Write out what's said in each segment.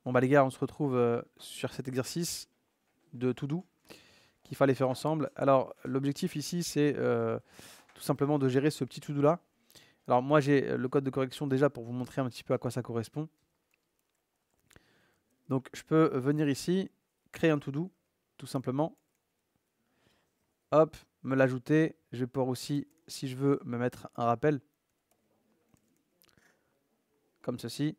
Bon bah les gars, on se retrouve sur cet exercice de to do qu'il fallait faire ensemble. Alors l'objectif ici c'est tout simplement de gérer ce petit to do là. Alors moi j'ai le code de correction déjà pour vous montrer un petit peu à quoi ça correspond. Donc je peux venir ici, créer un to do tout simplement. Hop, me l'ajouter. Je vais pouvoir aussi, si je veux, me mettre un rappel. Comme ceci.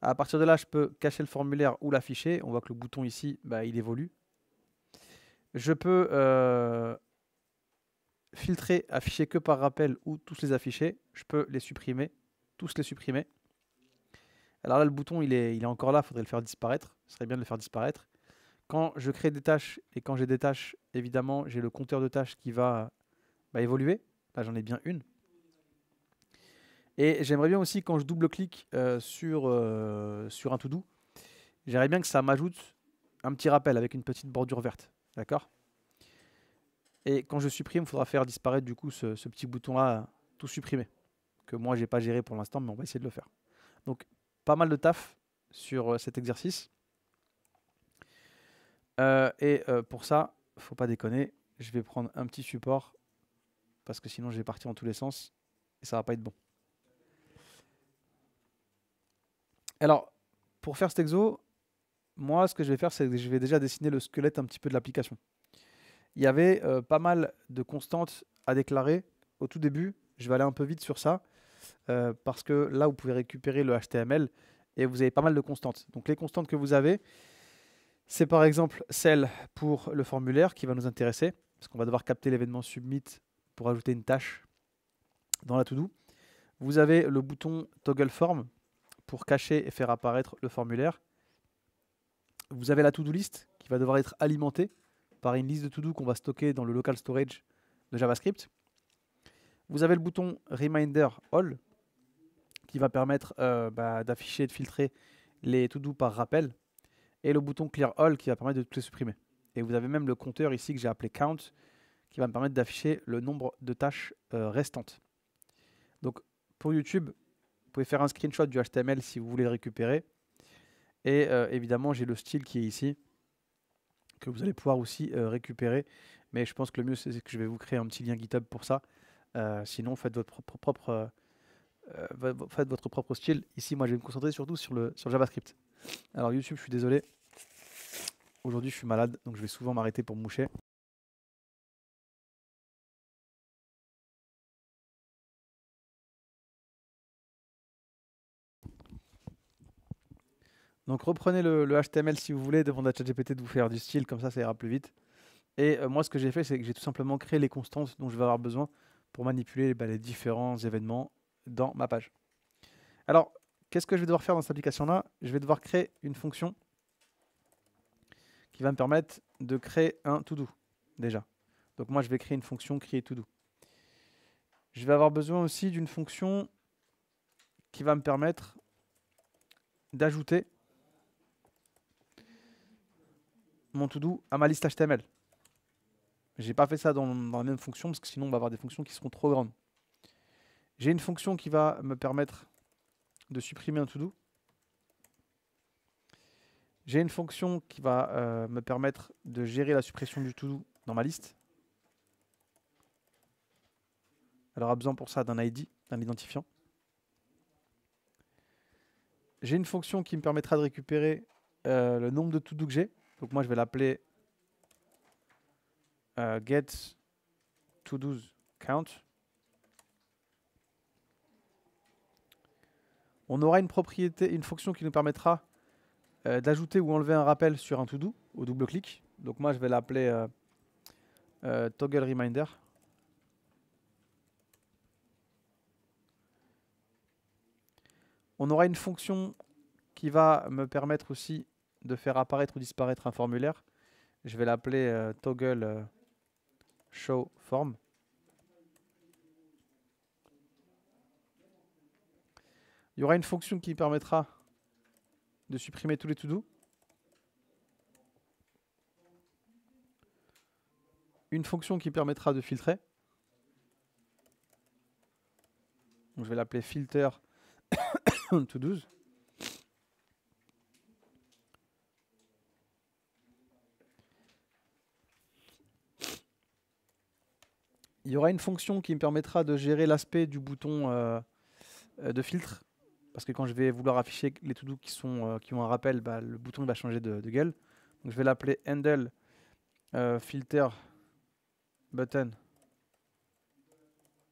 À partir de là, je peux cacher le formulaire ou l'afficher. On voit que le bouton ici, bah, il évolue. Je peux filtrer, afficher que par rappel ou tous les afficher. Je peux les supprimer, tous les supprimer. Alors là, le bouton, il est encore là, il faudrait le faire disparaître. Ce serait bien de le faire disparaître. Quand je crée des tâches et quand j'ai des tâches, évidemment, j'ai le compteur de tâches qui va évoluer. Là, j'en ai bien une. Et j'aimerais bien aussi, quand je double-clique sur un to-do, j'aimerais bien que ça m'ajoute un petit rappel avec une petite bordure verte. D'accord? Et quand je supprime, il faudra faire disparaître du coup ce petit bouton-là, tout supprimer. Que moi, j'ai pas géré pour l'instant, mais on va essayer de le faire. Donc, pas mal de taf sur cet exercice. Pour ça, faut pas déconner, je vais prendre un petit support parce que sinon, je vais partir dans tous les sens et ça va pas être bon. Alors, pour faire cet exo, moi, ce que je vais faire, c'est que je vais déjà dessiner le squelette un petit peu de l'application. Il y avait pas mal de constantes à déclarer au tout début. Je vais aller un peu vite sur ça parce que là, vous pouvez récupérer le HTML et vous avez pas mal de constantes. Donc, les constantes que vous avez, c'est par exemple celle pour le formulaire qui va nous intéresser parce qu'on va devoir capter l'événement submit pour ajouter une tâche dans la to-do. Vous avez le bouton toggle form pour cacher et faire apparaître le formulaire. Vous avez la to-do list qui va devoir être alimentée par une liste de to-do qu'on va stocker dans le local storage de JavaScript. Vous avez le bouton Reminder All qui va permettre d'afficher et de filtrer les to-do par rappel. Et le bouton Clear All qui va permettre de toutes les supprimer. Et vous avez même le compteur ici que j'ai appelé Count qui va me permettre d'afficher le nombre de tâches restantes. Donc pour YouTube, vous pouvez faire un screenshot du HTML si vous voulez le récupérer. Et évidemment, j'ai le style qui est ici que vous allez pouvoir aussi récupérer. Mais je pense que le mieux, c'est que je vais vous créer un petit lien GitHub pour ça. Sinon, faites votre propre style. Ici, moi, je vais me concentrer surtout sur JavaScript. Alors, YouTube, je suis désolé. Aujourd'hui, je suis malade, donc je vais souvent m'arrêter pour me moucher. Donc, reprenez le HTML si vous voulez, demandez à ChatGPT de vous faire du style, comme ça ira plus vite. Et moi, ce que j'ai fait, c'est que j'ai tout simplement créé les constantes dont je vais avoir besoin pour manipuler les différents événements dans ma page. Alors, qu'est-ce que je vais devoir faire dans cette application-là? Je vais devoir créer une fonction qui va me permettre de créer un to-do, déjà. Donc moi, je vais créer une fonction create to-do. Je vais avoir besoin aussi d'une fonction qui va me permettre d'ajouter mon to-do à ma liste HTML. Je n'ai pas fait ça dans la même fonction parce que sinon, on va avoir des fonctions qui seront trop grandes. J'ai une fonction qui va me permettre de supprimer un to-do. J'ai une fonction qui va me permettre de gérer la suppression du to-do dans ma liste. Elle aura besoin pour ça d'un ID, d'un identifiant. J'ai une fonction qui me permettra de récupérer le nombre de to-do que j'ai. Donc moi, je vais l'appeler get to-dos count. On aura une fonction qui nous permettra d'ajouter ou enlever un rappel sur un to-do au double-clic. Donc moi, je vais l'appeler toggle reminder. On aura une fonction qui va me permettre aussi de faire apparaître ou disparaître un formulaire. Je vais l'appeler toggle show form. Il y aura une fonction qui permettra de supprimer tous les to-do. Une fonction qui permettra de filtrer. Donc je vais l'appeler filter to-dos. Il y aura une fonction qui me permettra de gérer l'aspect du bouton de filtre. Parce que quand je vais vouloir afficher les to-do qui ont un rappel, bah, le bouton va changer de gueule. Donc je vais l'appeler handle filter button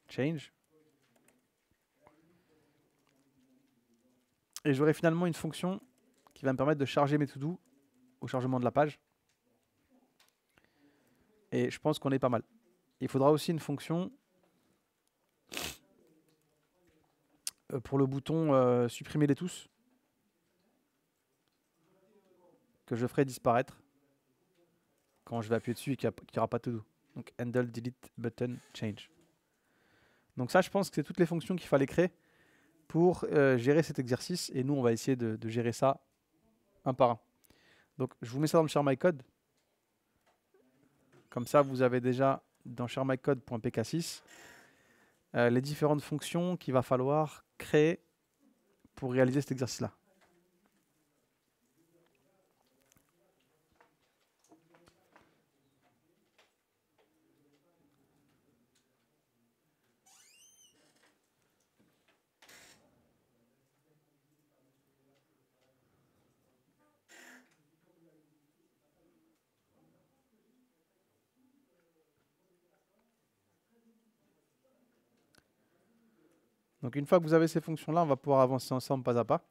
change. Et j'aurai finalement une fonction qui va me permettre de charger mes to-do au chargement de la page. Et je pense qu'on est pas mal. Il faudra aussi une fonction pour le bouton supprimer les tous, que je ferai disparaître quand je vais appuyer dessus et qu'il n'y aura pas de to-do. Donc handle delete button change. Donc ça, je pense que c'est toutes les fonctions qu'il fallait créer pour gérer cet exercice. Et nous, on va essayer de gérer ça un par un. Donc je vous mets ça dans le share my code. Comme ça, vous avez déjà dans sharemycode.pk6 les différentes fonctions qu'il va falloir créer pour réaliser cet exercice-là. Donc une fois que vous avez ces fonctions-là, on va pouvoir avancer ensemble pas à pas.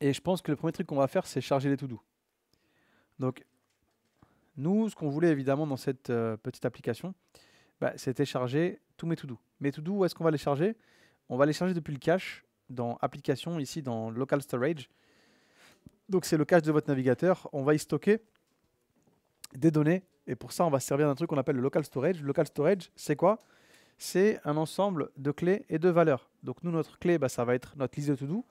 Et je pense que le premier truc qu'on va faire, c'est charger les to-do. Donc nous, ce qu'on voulait évidemment dans cette petite application, bah, c'était charger tous mes to-do. Mes to-do, où est-ce qu'on va les charger? On va les charger depuis le cache dans application, ici dans local storage. Donc c'est le cache de votre navigateur. On va y stocker des données. Et pour ça, on va se servir d'un truc qu'on appelle le local storage. Le local storage, c'est quoi? C'est un ensemble de clés et de valeurs. Donc nous, notre clé, bah, ça va être notre liste de to-do.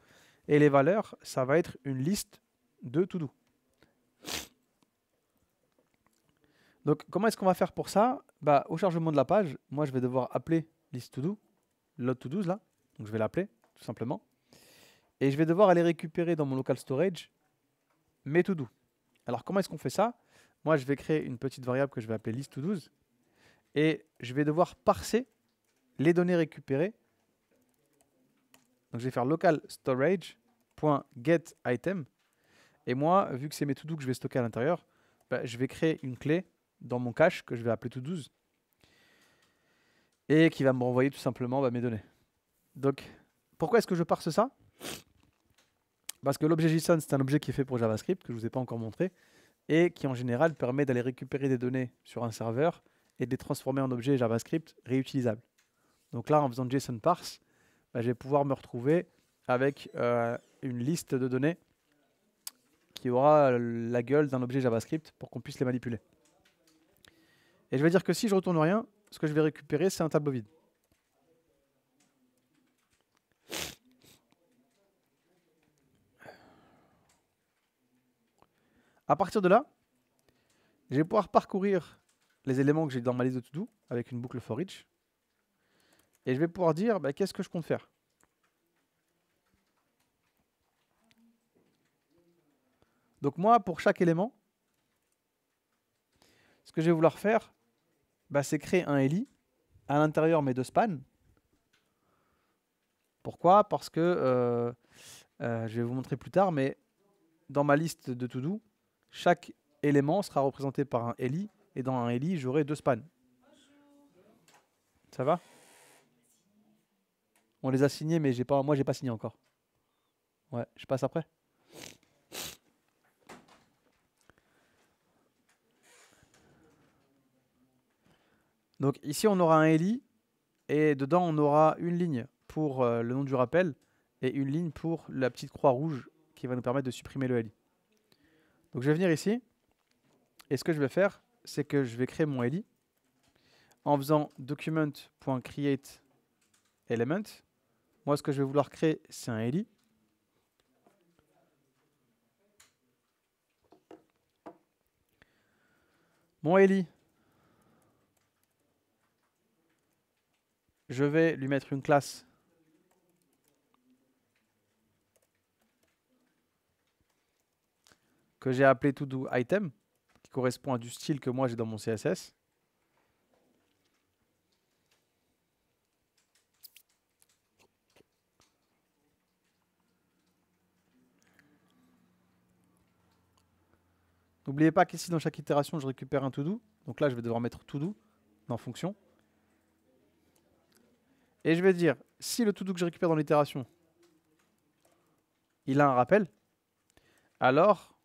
Et les valeurs, ça va être une liste de to-do. Donc comment est-ce qu'on va faire pour ça? Bah, au chargement de la page, moi je vais devoir appeler list to-do, load to-dos là. Donc je vais l'appeler tout simplement. Et je vais devoir aller récupérer dans mon local storage mes to-do. Alors comment est-ce qu'on fait ça? Moi je vais créer une petite variable que je vais appeler list to-dos. Et je vais devoir parser les données récupérées. Donc je vais faire local storage.getItem. Et moi, vu que c'est mes to-do que je vais stocker à l'intérieur, bah, je vais créer une clé dans mon cache que je vais appeler to-dos et qui va me renvoyer tout simplement bah, mes données. Donc pourquoi est-ce que je parse ça? Parce que l'objet JSON, c'est un objet qui est fait pour JavaScript, que je ne vous ai pas encore montré, et qui en général permet d'aller récupérer des données sur un serveur et de les transformer en objets JavaScript réutilisables. Donc là, en faisant JSON parse, bah, je vais pouvoir me retrouver avec une liste de données qui aura la gueule d'un objet JavaScript pour qu'on puisse les manipuler. Et je vais dire que si je retourne rien, ce que je vais récupérer, c'est un tableau vide. À partir de là, je vais pouvoir parcourir les éléments que j'ai dans ma liste de to-do avec une boucle for each. Et je vais pouvoir dire bah, qu'est-ce que je compte faire. Donc moi, pour chaque élément, ce que je vais vouloir faire, bah, c'est créer un ELI. À l'intérieur, mes deux spans. Pourquoi? Parce que, je vais vous montrer plus tard, mais dans ma liste de to-do, chaque élément sera représenté par un ELI. Et dans un ELI, j'aurai deux spans. Ça va? On les a signés, mais moi, j'ai pas signé encore. Ouais, je passe après. Donc ici, on aura un ELI et dedans, on aura une ligne pour le nom du rappel et une ligne pour la petite croix rouge qui va nous permettre de supprimer le ELI. Donc je vais venir ici et ce que je vais faire, c'est que je vais créer mon ELI en faisant document.create element. Moi, ce que je vais vouloir créer, c'est un ELI. Mon ELI, je vais lui mettre une classe que j'ai appelée ToDoItem, qui correspond à du style que moi j'ai dans mon CSS. N'oubliez pas qu'ici, dans chaque itération, je récupère un to-do. Donc là, je vais devoir mettre to-do dans fonction. Et je vais dire, si le to-do que je récupère dans l'itération, il a un rappel, alors,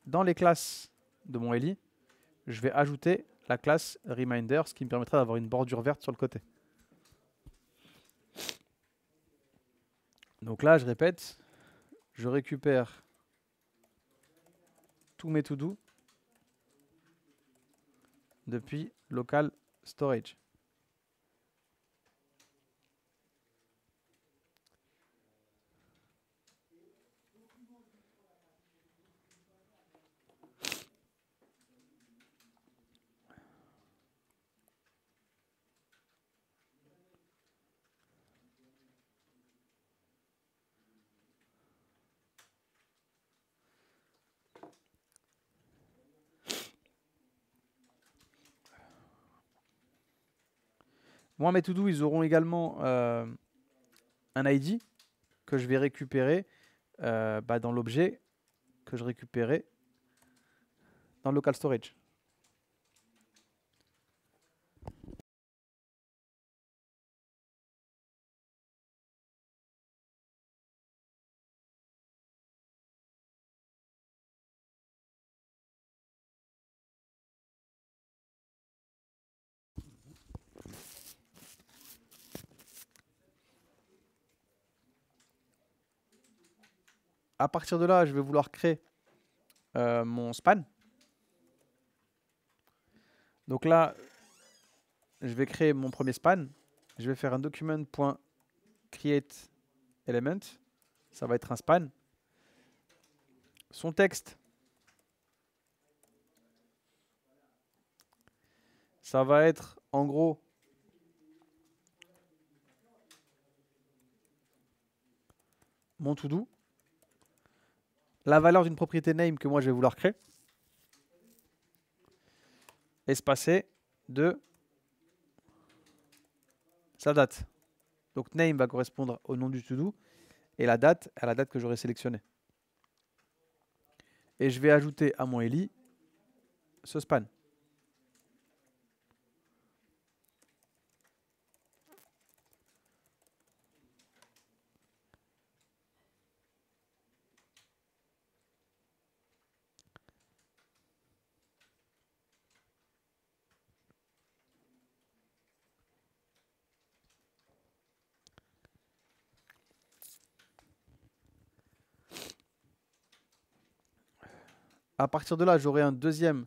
dans les classes de mon Eli, je vais ajouter la classe reminder, ce qui me permettra d'avoir une bordure verte sur le côté. Donc là, je répète, je récupère tous mes to-do depuis local storage. Moi, mes to-do, ils auront également un ID que je vais récupérer dans l'objet que je récupérais dans le local storage. À partir de là, je vais vouloir créer mon span. Donc là, je vais créer mon premier span. Je vais faire un document.create element. Ça va être un span. Son texte, ça va être en gros mon to-do. La valeur d'une propriété name que moi je vais vouloir créer. Espacé de sa date. Donc name va correspondre au nom du to-do et la date à la date que j'aurai sélectionnée. Et je vais ajouter à mon Eli ce span. À partir de là, j'aurai un deuxième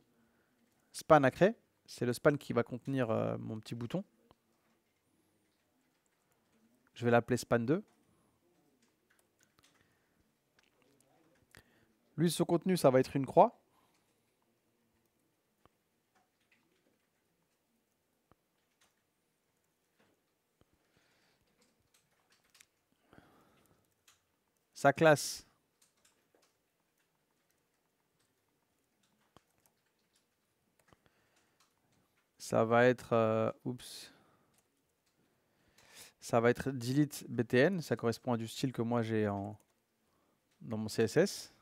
span à créer. C'est le span qui va contenir mon petit bouton. Je vais l'appeler span 2. Lui, son contenu, ça va être une croix. Sa classe, ça va être ça va être delete btn. Ça correspond à du style que moi j'ai dans mon CSS.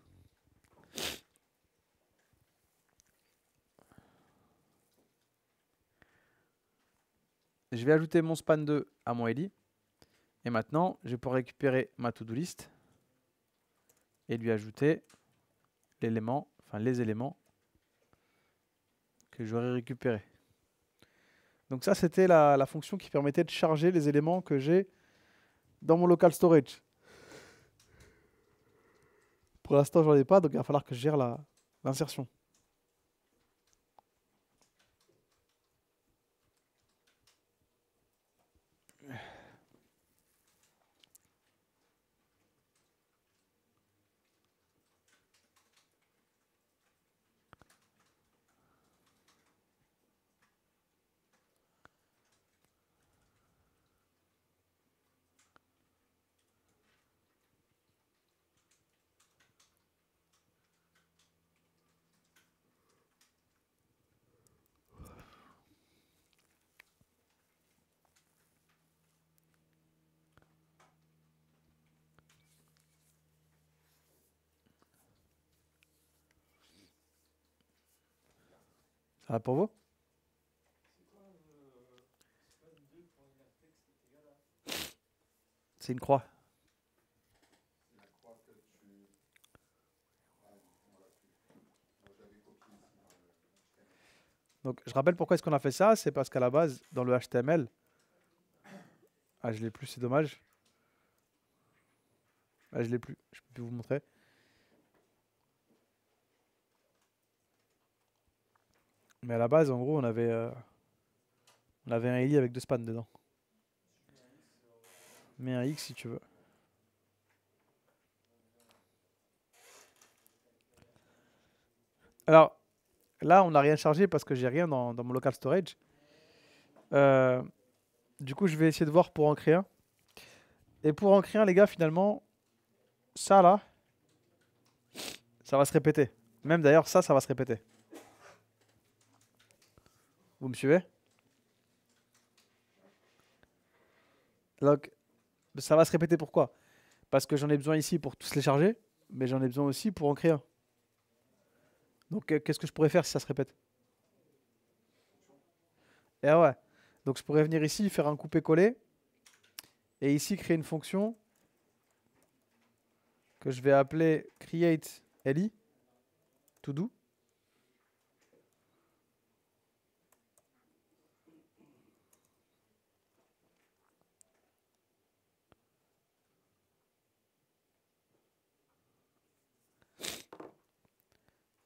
Je vais ajouter mon span 2 à mon Eli. Et maintenant, je vais pouvoir récupérer ma to-do list et lui ajouter l'élément, enfin les éléments que j'aurais récupérés. Donc ça, c'était la fonction qui permettait de charger les éléments que j'ai dans mon local storage. Pour l'instant, j'en ai pas, donc il va falloir que je gère l'insertion. Ça va pour vous? C'est une croix. Donc, je rappelle pourquoi est-ce qu'on a fait ça. C'est parce qu'à la base, dans le HTML, ah, je l'ai plus, c'est dommage. Ah, je l'ai plus, je peux plus vous montrer. Mais à la base, en gros, on avait un eli avec 2 spans dedans. Mets un X si tu veux. Alors, là, on n'a rien chargé parce que j'ai rien dans mon local storage. Euh, du coup, je vais essayer de voir pour en créer un. Et pour en créer un, les gars, finalement, ça là, ça va se répéter. Même d'ailleurs, ça va se répéter. Vous me suivez? Donc, ça va se répéter pourquoi? Parce que j'en ai besoin ici pour tous les charger, mais j'en ai besoin aussi pour en créer un. Donc, qu'est-ce que je pourrais faire si ça se répète? Et ah ouais. Donc, je pourrais venir ici, faire un coupé-coller, et ici créer une fonction que je vais appeler create li to do.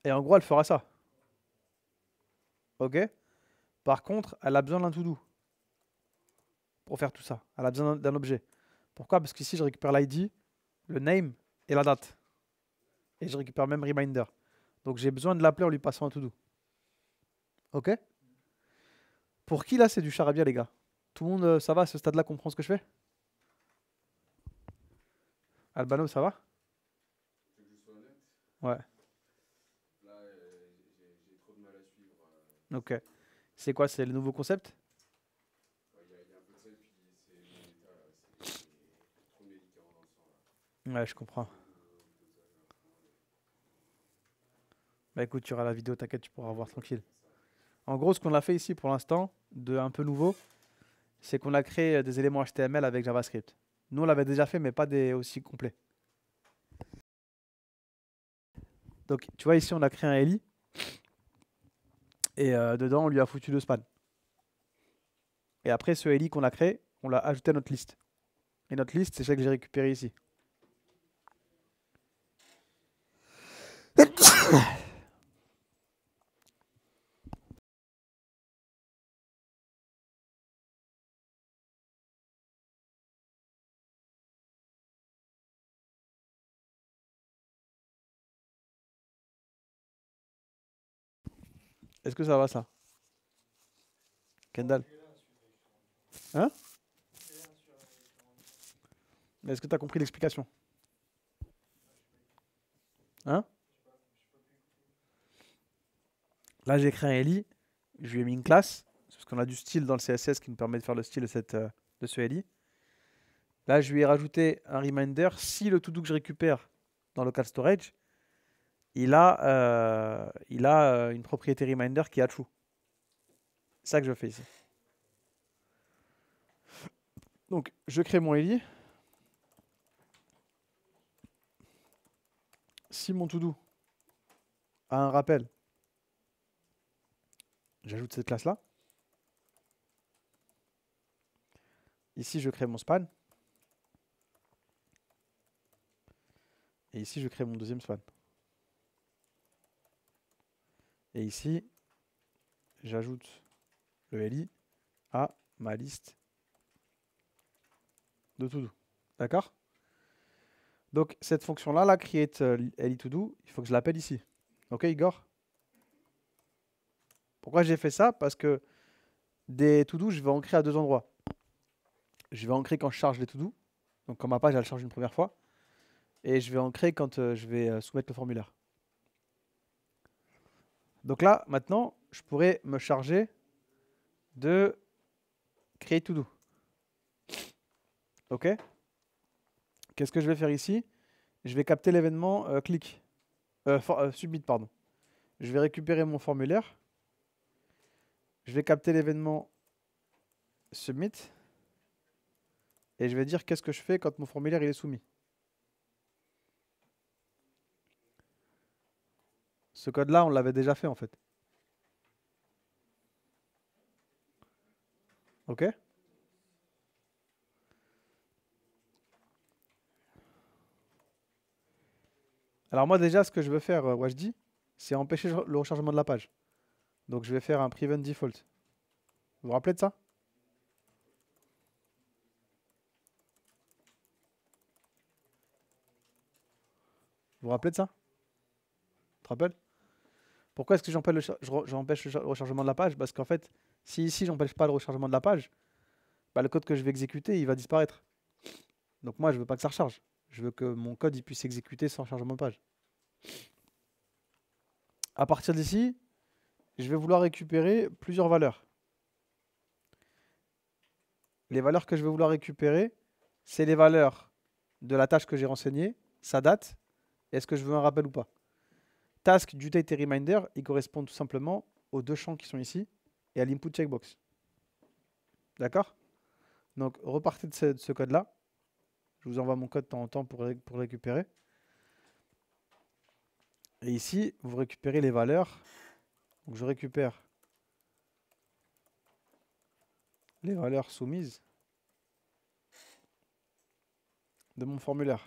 Et en gros, elle fera ça. Ok? Par contre, elle a besoin d'un to do pour faire tout ça. Elle a besoin d'un objet. Pourquoi? Parce qu'ici, je récupère l'id, le name et la date. Et je récupère même reminder. Donc j'ai besoin de l'appeler en lui passant un to do. Ok? Pour qui là c'est du charabia les gars? Tout le monde, ça va à ce stade-là, comprend ce que je fais? Albano, ça va? Tu veux que je sois honnête? Ouais. Là, j'ai trop de mal à suivre. Ok. C'est quoi? C'est le nouveau concept? Il y a un peu de ça, et puis c'est mon état là. C'est trop de médicaments dans le sang là. Ouais, je comprends. Trop de dosage là. Bah écoute, tu auras la vidéo, t'inquiète, tu pourras voir tranquille. Ça. En gros, ce qu'on a fait ici pour l'instant, de un peu nouveau, c'est qu'on a créé des éléments HTML avec JavaScript. Nous, on l'avait déjà fait, mais pas des aussi complets. Donc, tu vois, ici, on a créé un eli. Et dedans, on lui a foutu 2 spans. Et après, ce eli qu'on a créé, on l'a ajouté à notre liste. Et notre liste, c'est celle que j'ai récupérée ici. Est-ce que ça va, ça? Kendall? Hein? Est-ce que tu as compris l'explication? Hein? Là, j'ai créé un eli. Je lui ai mis une classe. Parce qu'on a du style dans le CSS qui nous permet de faire le style de ce eli. Là, je lui ai rajouté un reminder. Si le to-do que je récupère dans local storage, il a une propriété reminder qui a true. C'est ça que je fais ici. Donc, je crée mon eli. Si mon to-do a un rappel, j'ajoute cette classe-là. Ici, je crée mon span. Et ici, je crée mon deuxième span. Et ici, j'ajoute le li à ma liste de to-do. D'accord? Donc, cette fonction-là, la create li to do, il faut que je l'appelle ici. Ok, Igor? Pourquoi j'ai fait ça? Parce que des to-do, je vais en créer à 2 endroits. Je vais en créer quand je charge les to-do. Donc, quand ma page, elle charge une première fois. Et je vais en créer quand je vais soumettre le formulaire. Donc là, maintenant, je pourrais me charger de créer to do. Ok? Qu'est-ce que je vais faire ici? Je vais capter l'événement click. Submit, pardon. Je vais récupérer mon formulaire. je vais capter l'événement submit et je vais dire qu'est-ce que je fais quand mon formulaire il est soumis. Ce code-là, on l'avait déjà fait en fait. Ok? Alors moi déjà, ce que je veux faire, Wajdi, c'est empêcher le rechargement de la page. Donc je vais faire un prevent default. Vous vous rappelez de ça? Vous vous rappelez de ça? Tu te rappelles? Pourquoi est-ce que j'empêche le rechargement de la page? Parce qu'en fait, si ici j'empêche pas le rechargement de la page, bah, le code que je vais exécuter, il va disparaître. Donc moi, je veux pas que ça recharge. Je veux que mon code il puisse exécuter sans chargement de page. À partir d'ici, je vais vouloir récupérer plusieurs valeurs. Les valeurs que je vais vouloir récupérer, c'est les valeurs de la tâche que j'ai renseignée, sa date, et est-ce que je veux un rappel ou pas. Task, due date et reminder, ils correspondent tout simplement aux deux champs qui sont ici et à l'input checkbox. D'accord? Donc repartez de ce code-là. Je vous envoie mon code de temps en temps pour le récupérer. Et ici, vous récupérez les valeurs. Donc je récupère les valeurs soumises de mon formulaire.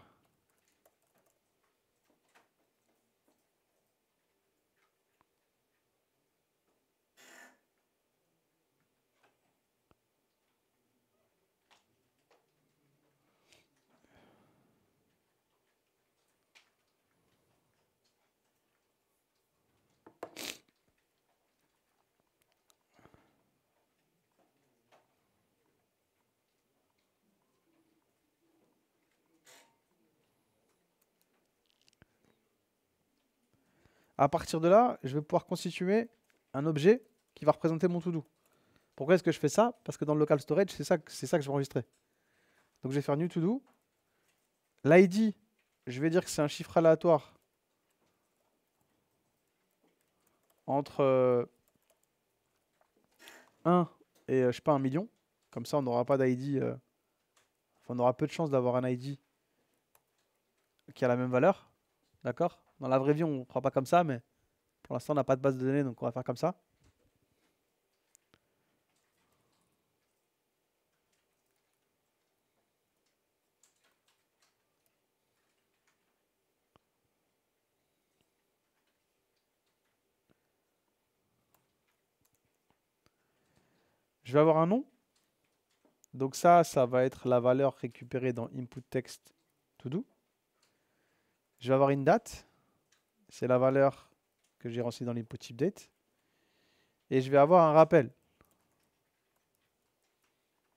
À partir de là, je vais pouvoir constituer un objet qui va représenter mon to-do. Pourquoi est-ce que je fais ça? Parce que dans le local storage, c'est ça que je vais enregistrer. Donc je vais faire new to-do. L'ID, je vais dire que c'est un chiffre aléatoire entre 1 et je sais pas, 1 million. Comme ça, on n'aura pas d'ID. On aura peu de chances d'avoir un ID qui a la même valeur. D'accord? Dans la vraie vie, on ne fera pas comme ça, mais pour l'instant, on n'a pas de base de données, donc on va faire comme ça. Je vais avoir un nom. Donc ça va être la valeur récupérée dans input text to do. Je vais avoir une date. C'est la valeur que j'ai renseignée dans l'input type date. Et je vais avoir un rappel.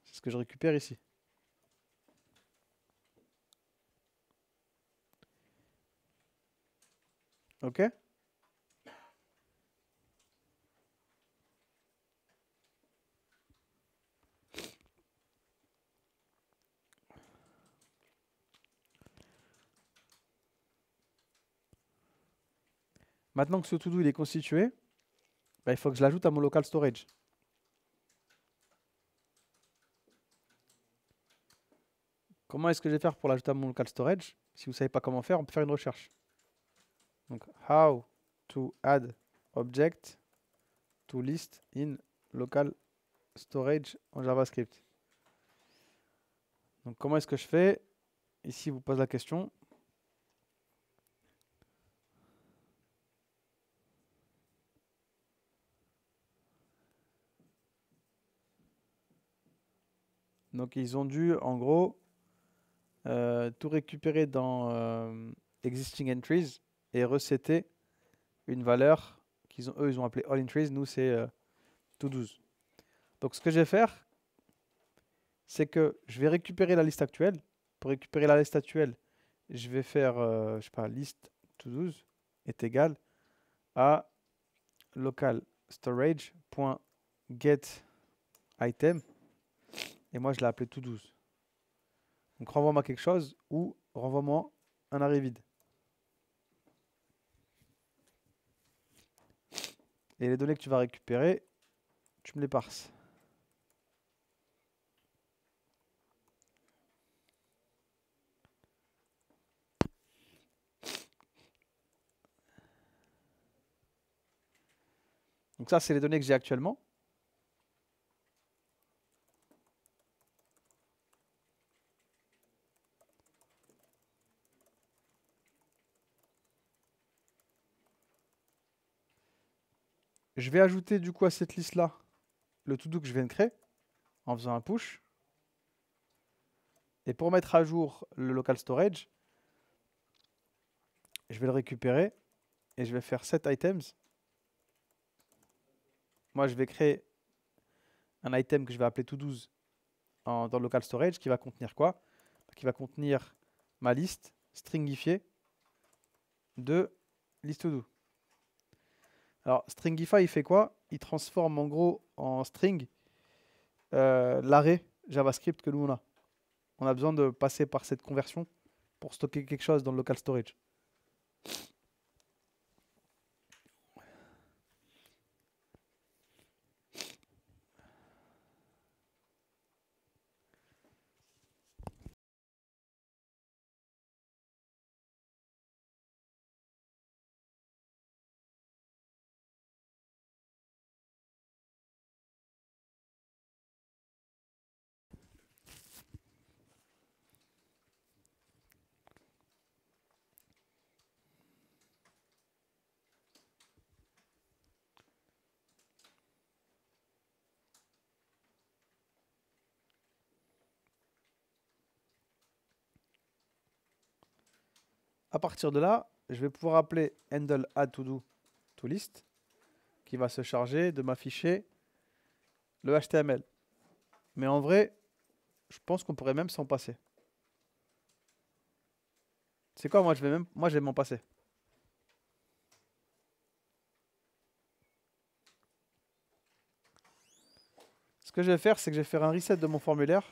C'est ce que je récupère ici. OK? Maintenant que ce to-do il est constitué, bah, il faut que je l'ajoute à mon local storage. Comment est-ce que je vais faire pour l'ajouter à mon local storage? Si vous ne savez pas comment faire, on peut faire une recherche. Donc, how to add object to list in local storage en JavaScript. Donc, comment est-ce que je fais? Ici, vous pose la question. Donc, ils ont dû, en gros, tout récupérer dans existing entries et resetter une valeur eux, ils ont appelé all entries. Nous, c'est to 12. Donc, ce que je vais faire, c'est que je vais récupérer la liste actuelle. Pour récupérer la liste actuelle, je vais faire, je sais pas, list to 12 est égal à local storage.get item. Et moi, je l'ai appelé to 12. Donc, renvoie-moi quelque chose ou renvoie-moi un array vide. Et les données que tu vas récupérer, Tu me les parses. Donc ça, c'est les données que j'ai actuellement. Je vais ajouter du coup à cette liste-là le to-do que je viens de créer en faisant un push. Et pour mettre à jour le local storage, je vais le récupérer et je vais faire set items. Moi, je vais créer un item que je vais appeler to-dos dans le local storage qui va contenir quoi? Qui va contenir ma liste stringifiée de list to-do. Alors, stringify, il fait quoi? Il transforme en gros en string l'arrêt JavaScript que nous on a. On a besoin de passer par cette conversion pour stocker quelque chose dans le local storage. À partir de là, je vais pouvoir appeler handle add to do to list qui va se charger de m'afficher le HTML. Mais en vrai, je pense qu'on pourrait même s'en passer. C'est quoi, moi je vais m'en passer. Ce que je vais faire, c'est que je vais faire un reset de mon formulaire.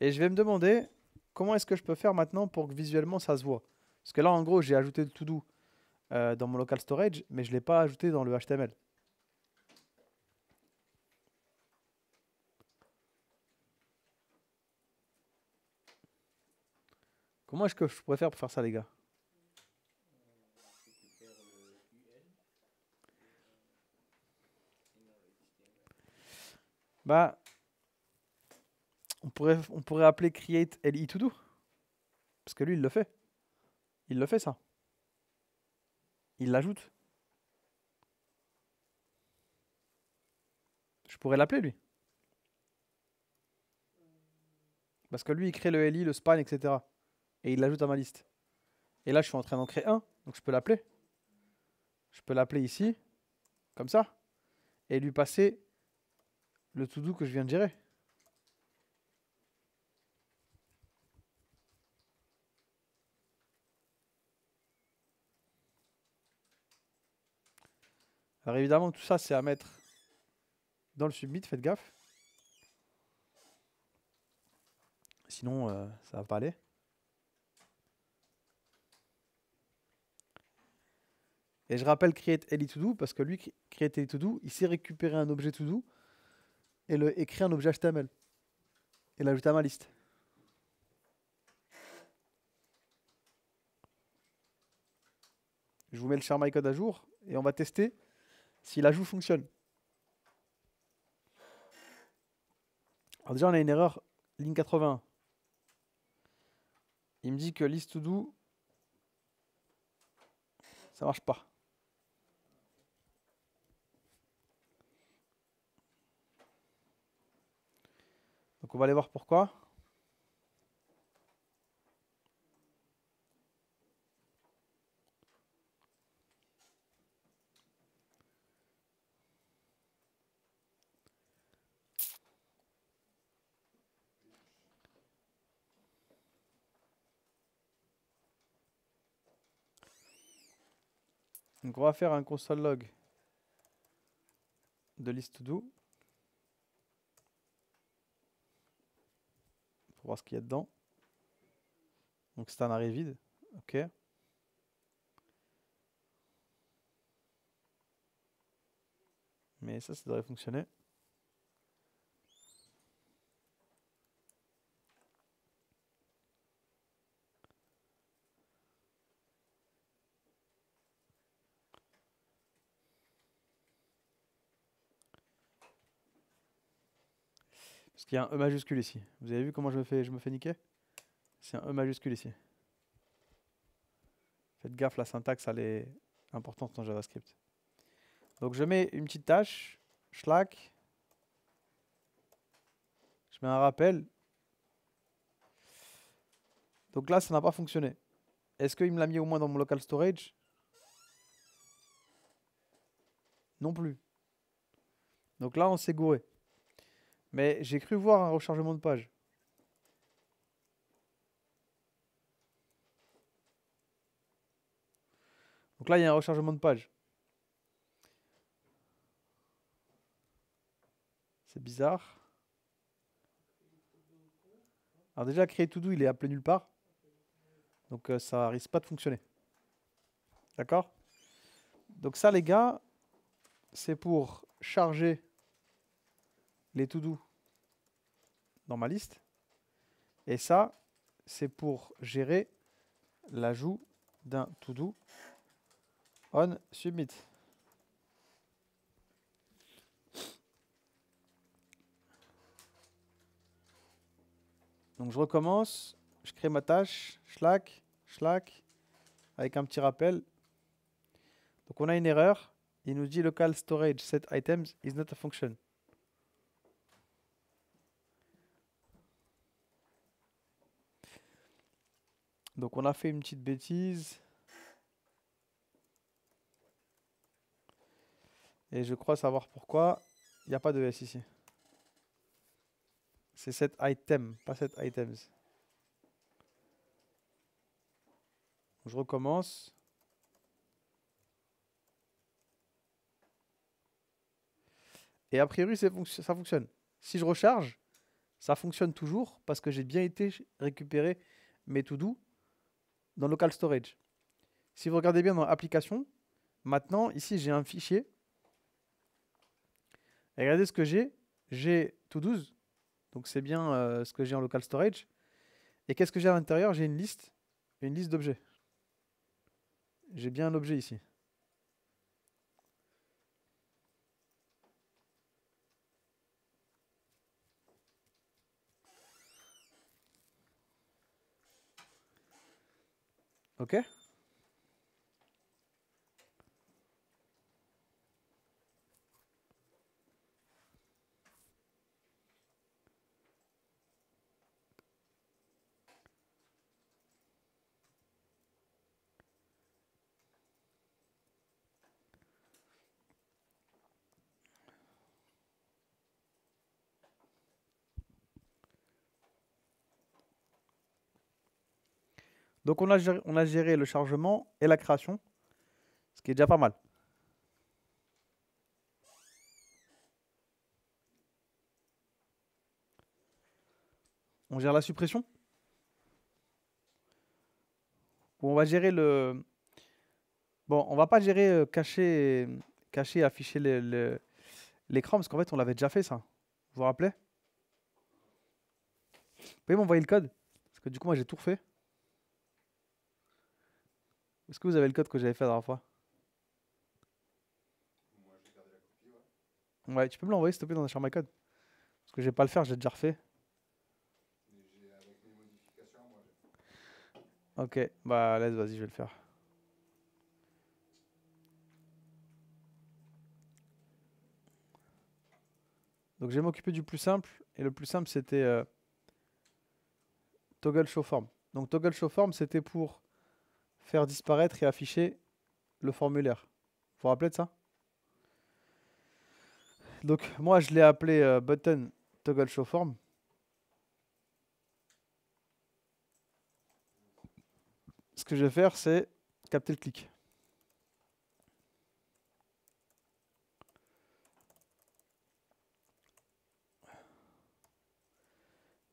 Et je vais me demander comment est-ce que je peux faire maintenant pour que visuellement ça se voit. Parce que là, en gros, j'ai ajouté le to-do dans mon local storage, mais je ne l'ai pas ajouté dans le HTML. Comment est-ce que je pourrais faire pour faire ça, les gars? Bah, on pourrait appeler create li to do. Parce que lui, il le fait. Il le fait, ça. Il l'ajoute. Je pourrais l'appeler, lui. Parce que lui, il crée le li, le span, etc. Et il l'ajoute à ma liste. Et là, je suis en train d'en créer un. Donc, je peux l'appeler. Je peux l'appeler ici. Comme ça. Et lui passer le to-do que je viens de gérer. Alors, évidemment, tout ça, c'est à mettre dans le submit. Faites gaffe. Sinon, ça va pas aller. Et je rappelle create li to do parce que lui, create li to do, il sait récupérer un objet to do et créer un objet HTML. Et l'ajouter à ma liste. Je vous mets le share my code à jour et on va tester si l'ajout fonctionne. Alors déjà, on a une erreur, ligne 81. Il me dit que list to do, ça marche pas. Donc on va aller voir pourquoi. Donc on va faire un console log de list to do pour voir ce qu'il y a dedans. Donc c'est un arrêt vide. OK. Mais ça devrait fonctionner. Parce qu'il y a un E majuscule ici. Vous avez vu comment je me fais niquer? C'est un E majuscule ici. Faites gaffe, la syntaxe, elle est importante en JavaScript. Donc je mets une petite tâche, Slack. Je mets un rappel. Donc là, ça n'a pas fonctionné. Est-ce qu'il me l'a mis au moins dans mon local storage? Non plus. Donc là, on s'est gouré. Mais j'ai cru voir un rechargement de page. Donc là, il y a un rechargement de page. C'est bizarre. Alors déjà, créer to do, il est appelé nulle part. Donc ça risque pas de fonctionner. D'accord? Donc ça, les gars, c'est pour charger les to do dans ma liste. Et ça, c'est pour gérer l'ajout d'un to do on submit. Donc je recommence, je crée ma tâche, Slack, avec un petit rappel. Donc on a une erreur, il nous dit local storage set items is not a function. Donc on a fait une petite bêtise. Et je crois savoir pourquoi il n'y a pas de S ici. C'est set item, pas set items. Je recommence. Et a priori, ça fonctionne. Si je recharge, ça fonctionne toujours parce que j'ai bien été récupérer mes to-do dans local storage. Si vous regardez bien dans l'application, maintenant, ici, j'ai un fichier. Et regardez ce que j'ai. J'ai to-do's. Donc, c'est bien ce que j'ai en local storage. Et qu'est-ce que j'ai à l'intérieur? J'ai une liste d'objets. J'ai bien un objet ici. Ok? Donc, on a géré le chargement et la création, ce qui est déjà pas mal. On gère la suppression. Bon, on va gérer le... Bon, on va pas gérer cacher, et afficher l'écran, parce qu'en fait, on l'avait déjà fait, ça. Vous vous rappelez? Vous pouvez m'envoyer le code? Parce que du coup, moi, j'ai tout refait. Est-ce que vous avez le code que j'avais fait la dernière fois? Moi, j'ai gardé la copie, ouais. Ouais, tu peux me l'envoyer, s'il te plaît, dans la My Code? Parce que je vais pas le faire, j'ai déjà refait. Mais avec mes modifications, moi, j'ai... Ok, bah, vas-y, je vais le faire. Donc, je vais m'occuper du plus simple. Et le plus simple, c'était toggle show form. Donc, toggle show form, c'était pour faire disparaître et afficher le formulaire. Vous vous rappelez de ça? Donc, moi, je l'ai appelé button toggle show form. Ce que je vais faire, c'est capter le clic.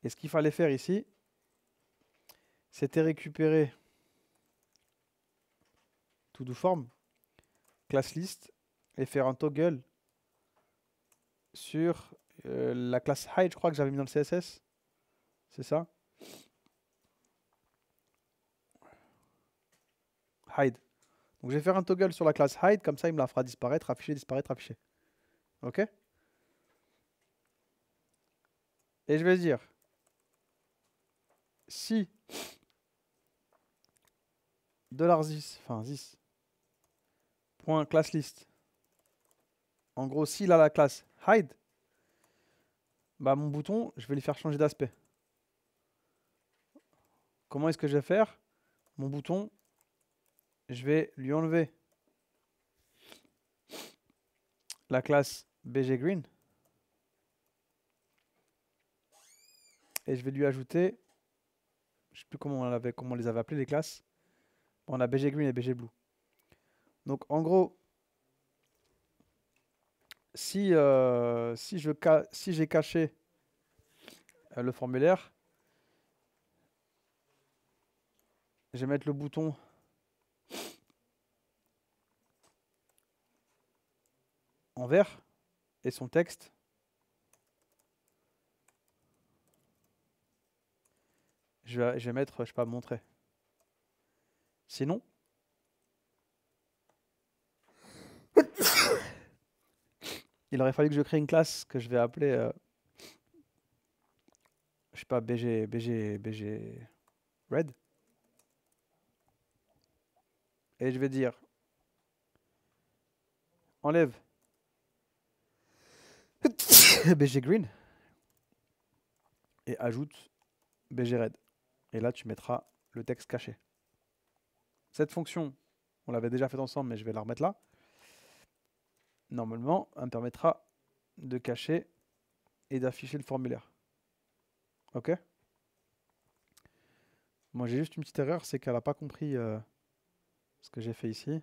Et ce qu'il fallait faire ici, c'était récupérer to-do form, class list, et faire un toggle sur la classe hide, je crois que j'avais mis dans le CSS. C'est ça? Hide. Donc je vais faire un toggle sur la classe hide, comme ça il me la fera disparaître, afficher, disparaître, afficher. Ok? Et je vais dire, si $this, enfin this, point class list, en gros s'il a la classe hide, bah mon bouton, je vais lui faire changer d'aspect. Comment est-ce que je vais faire? Mon bouton, je vais lui enlever la classe bggreen et je vais lui ajouter, je sais plus comment on les avait appelées les classes. On a bggreen et bgblue. Donc en gros, si j'ai caché le formulaire, je vais mettre le bouton en vert et son texte je vais mettre, je sais pas, montrer. Sinon, il aurait fallu que je crée une classe que je vais appeler, je sais pas, bg red. Et je vais dire, enlève bg green et ajoute bg red. Et là, tu mettras le texte caché. Cette fonction, on l'avait déjà fait ensemble, mais je vais la remettre là. Normalement, elle me permettra de cacher et d'afficher le formulaire. Ok? Moi, j'ai juste une petite erreur, c'est qu'elle n'a pas compris ce que j'ai fait ici.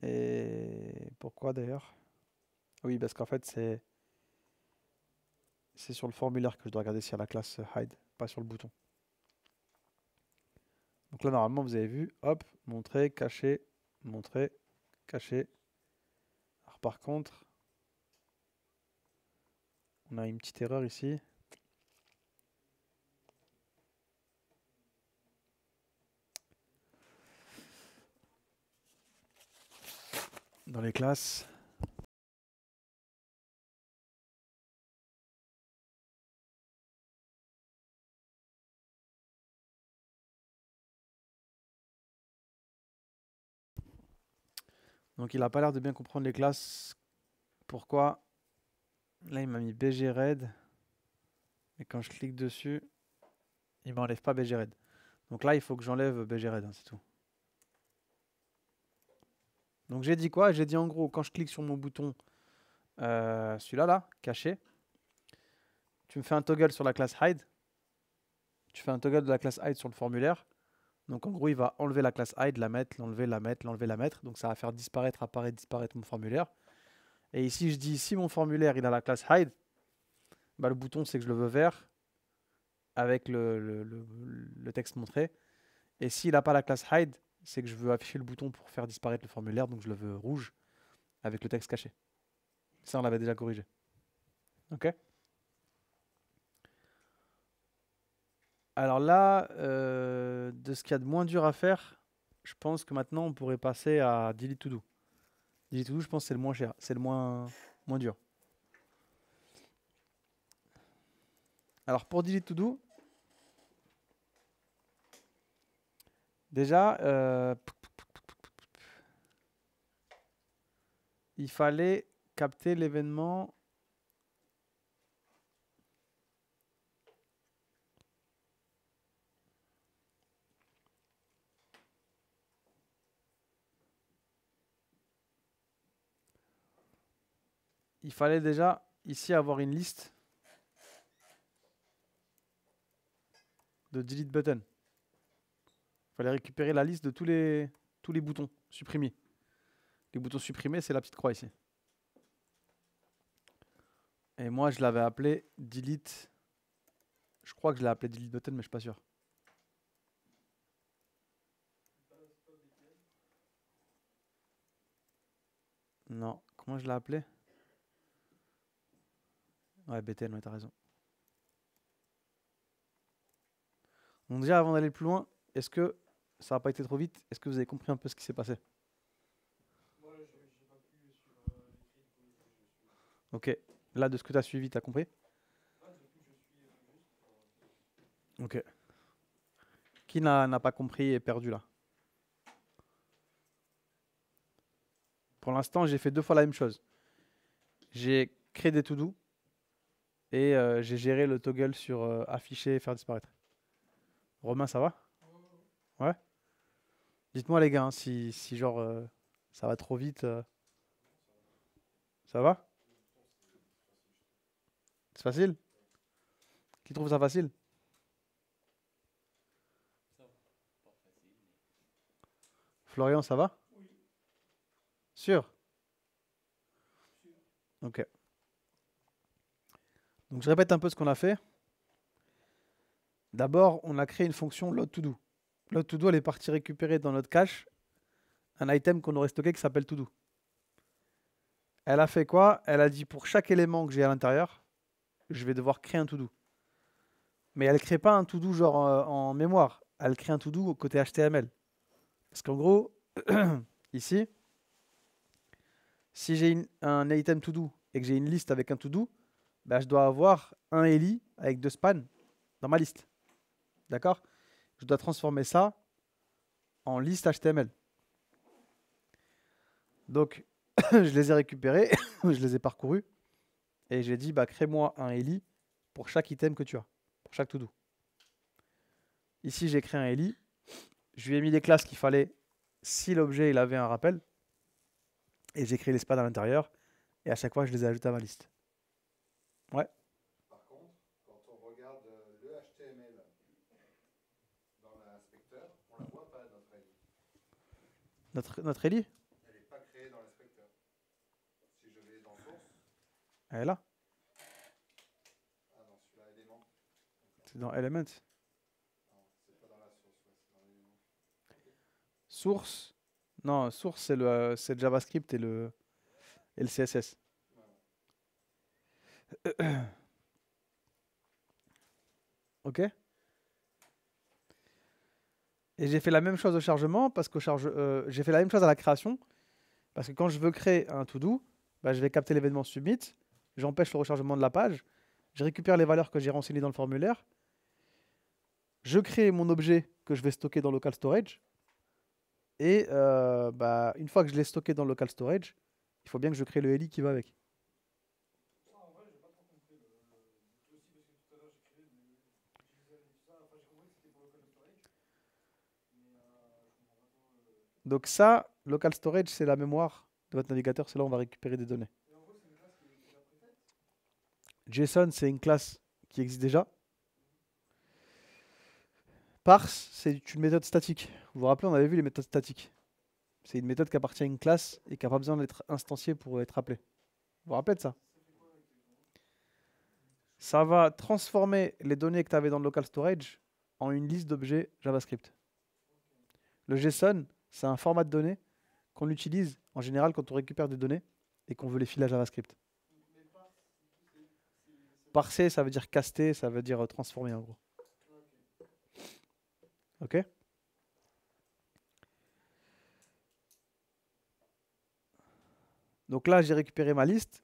Et pourquoi d'ailleurs? Oui, parce qu'en fait, c'est sur le formulaire que je dois regarder s'il y a la classe hide, pas sur le bouton. Donc là, normalement, vous avez vu, hop, montrer, cacher, montrer, cacher. Alors par contre, on a une petite erreur ici. Dans les classes. Donc il n'a pas l'air de bien comprendre les classes. Pourquoi? Là, il m'a mis bgred. Et quand je clique dessus, il m'enlève pas bgred. Donc là, il faut que j'enlève bgred, hein, c'est tout. Donc j'ai dit quoi? J'ai dit en gros, quand je clique sur mon bouton, celui-là, là, caché, tu me fais un toggle sur la classe hide. Tu fais un toggle de la classe hide sur le formulaire. Donc en gros, il va enlever la classe hide, la mettre, l'enlever, la mettre, l'enlever, la mettre. Donc ça va faire disparaître, apparaître, disparaître mon formulaire. Et ici, je dis si mon formulaire il a la classe hide, bah, le bouton c'est que je le veux vert avec le texte montré. Et s'il n'a pas la classe hide, c'est que je veux afficher le bouton pour faire disparaître le formulaire. Donc je le veux rouge avec le texte caché. Ça, on l'avait déjà corrigé. Ok? Alors là, de ce qu'il y a de moins dur à faire, je pense que maintenant on pourrait passer à Delete To Do. Delete To Do, je pense que c'est le moins cher, c'est le moins dur. Alors pour Delete To Do, déjà, il fallait capter l'événement. Il fallait déjà ici avoir une liste de delete button. Il fallait récupérer la liste de tous les boutons supprimés. Les boutons supprimés, c'est la petite croix ici. Et moi, je l'avais appelé delete. Je crois que je l'ai appelé delete button, mais je suis pas sûr. Non, Comment je l'ai appelé? Ouais, BTN, ouais, t'as raison. Donc déjà, avant d'aller plus loin, est-ce que ça n'a pas été trop vite? Est-ce que vous avez compris un peu ce qui s'est passé? Moi, j'ai pas pu suivre l'écrit, du coup, je suis. Ok. Là, de ce que tu as suivi, tu as compris? Ah, depuis que je suis juste. Ok. Qui n'a pas compris et perdu là? Pour l'instant, j'ai fait 2 fois la même chose. J'ai créé des to-do et j'ai géré le toggle sur afficher et faire disparaître. Romain, ça va? Ouais? Dites-moi les gars, hein, si genre ça va trop vite, ça va? C'est facile? Qui trouve ça facile? Ça va, pas facile, mais. Florian, ça va? Oui, Sûr? sûr. Ok. Donc je répète un peu ce qu'on a fait. D'abord, on a créé une fonction load to do. Load to do, elle est partie récupérer dans notre cache un item qu'on aurait stocké qui s'appelle to do. Elle a fait quoi? Elle a dit pour chaque élément que j'ai à l'intérieur, je vais devoir créer un to do. Mais elle ne crée pas un to do genre en mémoire. Elle crée un to do au côté HTML. Parce qu'en gros, ici, si j'ai un item to do et que j'ai une liste avec un to do, bah, je dois avoir un eli avec 2 spans dans ma liste. D'accord? Je dois transformer ça en liste HTML. Donc, je les ai récupérés, je les ai parcourus et j'ai dit bah, crée-moi un eli pour chaque item que tu as, pour chaque to-do. Ici, j'ai créé un eli. Je lui ai mis les classes qu'il fallait si l'objet il avait un rappel et j'ai créé les spans à l'intérieur et à chaque fois, je les ai ajoutés à ma liste. Ouais. Par contre, quand on regarde le HTML dans l'inspecteur, on la voit pas, notre ID. Notre eli, Elle n'est pas créée dans l'inspecteur. Si je vais dans source, elle est là. ah non, celui-là, élément. C'est dans Element. Non, c'est pas dans la source, ouais, c'est dans l'élément. Source. Non, source, c'est le JavaScript et le CSS. Voilà. Ok. Et j'ai fait la même chose au chargement parce que j'ai fait la même chose à la création parce que quand je veux créer un to-do, bah, je vais capter l'événement submit, j'empêche le rechargement de la page, je récupère les valeurs que j'ai renseignées dans le formulaire, je crée mon objet que je vais stocker dans local storage et bah, une fois que je l'ai stocké dans local storage, il faut bien que je crée le eli qui va avec. Ça, en vrai, j'ai pas trop compris aussi, parce que tout à l'heure, j'écrivais, mais j'utilisais tout ça. Enfin, j'ai compris que c'était pour local storage, mais je comprends pas trop. Donc ça, local storage, c'est la mémoire de votre navigateur, c'est là où on va récupérer des données. Et en gros, c'est une classe qui est déjà préfaite. JSON, c'est une classe qui existe déjà. Parse, c'est une méthode statique. Vous vous rappelez, on avait vu les méthodes statiques. C'est une méthode qui appartient à une classe et qui n'a pas besoin d'être instanciée pour être appelée. Vous vous rappelez de ça? Ça fait quoi exactement? Ça va transformer les données que tu avais dans le local storage en une liste d'objets JavaScript. Le JSON, c'est un format de données qu'on utilise en général quand on récupère des données et qu'on veut les filer à JavaScript. Mais pas, c'est pas. Parser, ça veut dire caster, ça veut dire transformer en gros. Ok. Ok? Donc là, j'ai récupéré ma liste.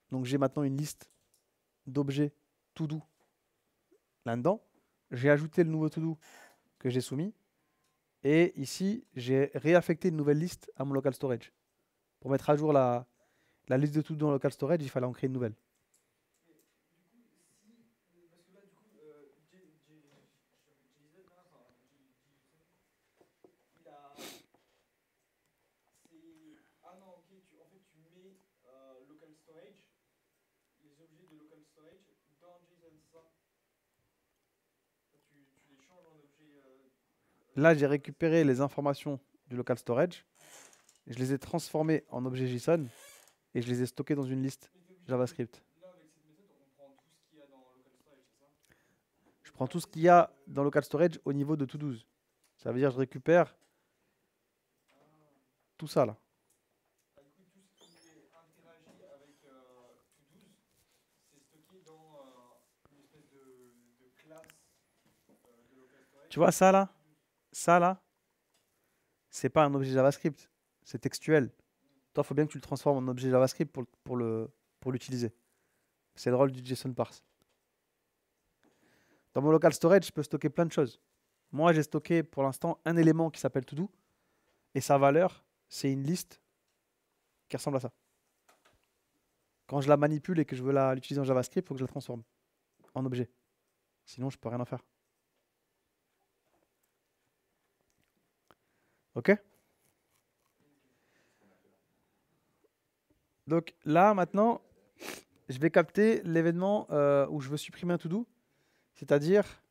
Donc j'ai maintenant une liste d'objets to-do là-dedans. J'ai ajouté le nouveau to-do que j'ai soumis. Et ici, j'ai réaffecté une nouvelle liste à mon local storage. Pour mettre à jour la liste de to-do dans local storage, il fallait en créer une nouvelle. Mais du coup, si. Parce que là, du coup, JZ, là, enfin, il a. C'est. Ah non, ok, en fait, tu mets local storage, les objets de local storage dans JSON, c'est ça? Enfin, tu les changes en objets. Là, j'ai récupéré les informations du local storage. Je les ai transformées en objets JSON et je les ai stockés dans une liste Mais t'es obligé JavaScript. là, avec cette méthode, on prend tout ce qu'il y a dans local storage, c'est ça? On Je peut prends pas tout ce qu'il laisser. y a dans local storage au niveau de to-dos. Ça veut dire que je récupère Ah. tout ça là. Ah, du coup, classe de local storage. Tu vois ça là, c'est pas un objet JavaScript, c'est textuel. Toi, il faut bien que tu le transformes en objet JavaScript pour l'utiliser. C'est le rôle du JSON parse. Dans mon local storage, je peux stocker plein de choses. Moi, j'ai stocké pour l'instant un élément qui s'appelle todo et sa valeur, c'est une liste qui ressemble à ça. Quand je la manipule et que je veux l'utiliser en JavaScript, il faut que je la transforme en objet. Sinon, je peux rien en faire. Ok? Donc là, maintenant, je vais capter l'événement où je veux supprimer un to-do, c'est-à-dire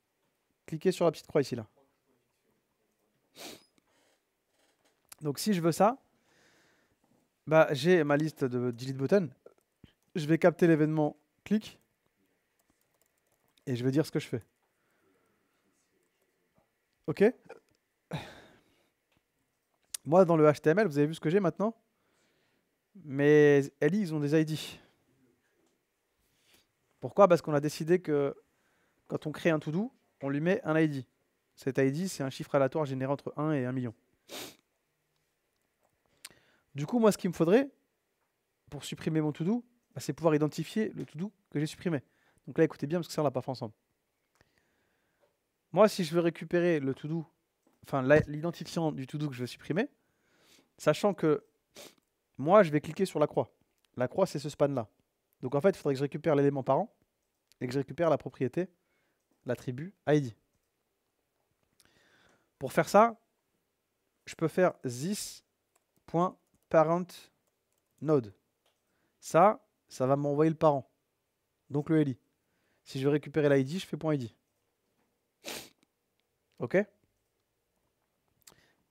cliquer sur la petite croix ici. Là. Donc si je veux ça, bah, j'ai ma liste de delete button. Je vais capter l'événement clic et je vais dire ce que je fais. Ok? Moi, dans le HTML, vous avez vu ce que j'ai maintenant? Mes LI, ils ont des ID. Pourquoi? Parce qu'on a décidé que quand on crée un to-do, on lui met un ID. Cet ID, c'est un chiffre aléatoire généré entre 1 et 1 million. Du coup, moi, ce qu'il me faudrait pour supprimer mon to-do, bah, c'est pouvoir identifier le to-do que j'ai supprimé. Donc là, écoutez bien, parce que ça, on l'a pas fait ensemble. Moi, si je veux récupérer le to-do, enfin l'identifiant du to-do que je veux supprimer, sachant que moi, je vais cliquer sur la croix. La croix, c'est ce span-là. Donc en fait, il faudrait que je récupère l'élément parent et que je récupère la propriété, l'attribut ID. Pour faire ça, je peux faire this.parentNode. Ça va m'envoyer le parent, donc le LI. Si je veux récupérer l'ID, je fais .id. Ok?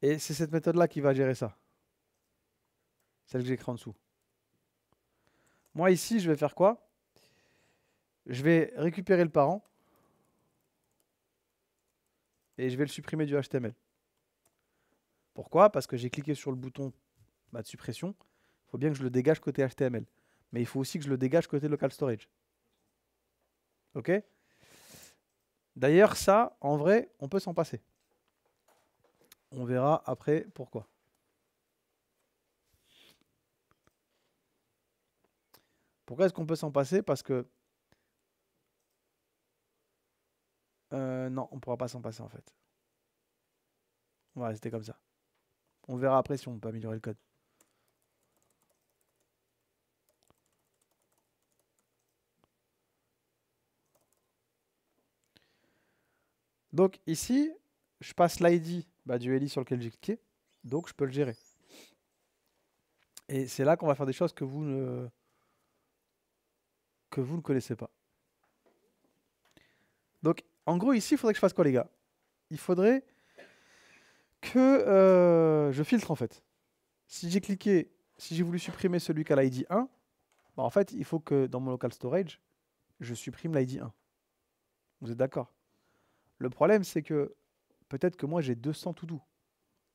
Et c'est cette méthode-là qui va gérer ça. Celle que j'ai écrite en dessous. Moi, ici, je vais faire quoi? Je vais récupérer le parent et je vais le supprimer du HTML. Pourquoi? Parce que j'ai cliqué sur le bouton de suppression. Il faut bien que je le dégage côté HTML. Mais il faut aussi que je le dégage côté local storage. Ok? D'ailleurs, ça, en vrai, on peut s'en passer. On verra après pourquoi. Pourquoi est-ce qu'on peut s'en passer? Parce que non, on ne pourra pas s'en passer en fait. On va rester comme ça. On verra après si on peut améliorer le code. Donc ici, je passe l'ID du LI sur lequel j'ai cliqué. Donc je peux le gérer. Et c'est là qu'on va faire des choses que vous ne connaissez pas. Donc en gros ici, il faudrait que je fasse quoi les gars? Il faudrait que je filtre en fait. Si j'ai cliqué, si j'ai voulu supprimer celui qui a l'ID 1, bah, en fait il faut que dans mon local storage, je supprime l'ID 1. Vous êtes d'accord? Le problème c'est que peut-être que moi j'ai 200 to-do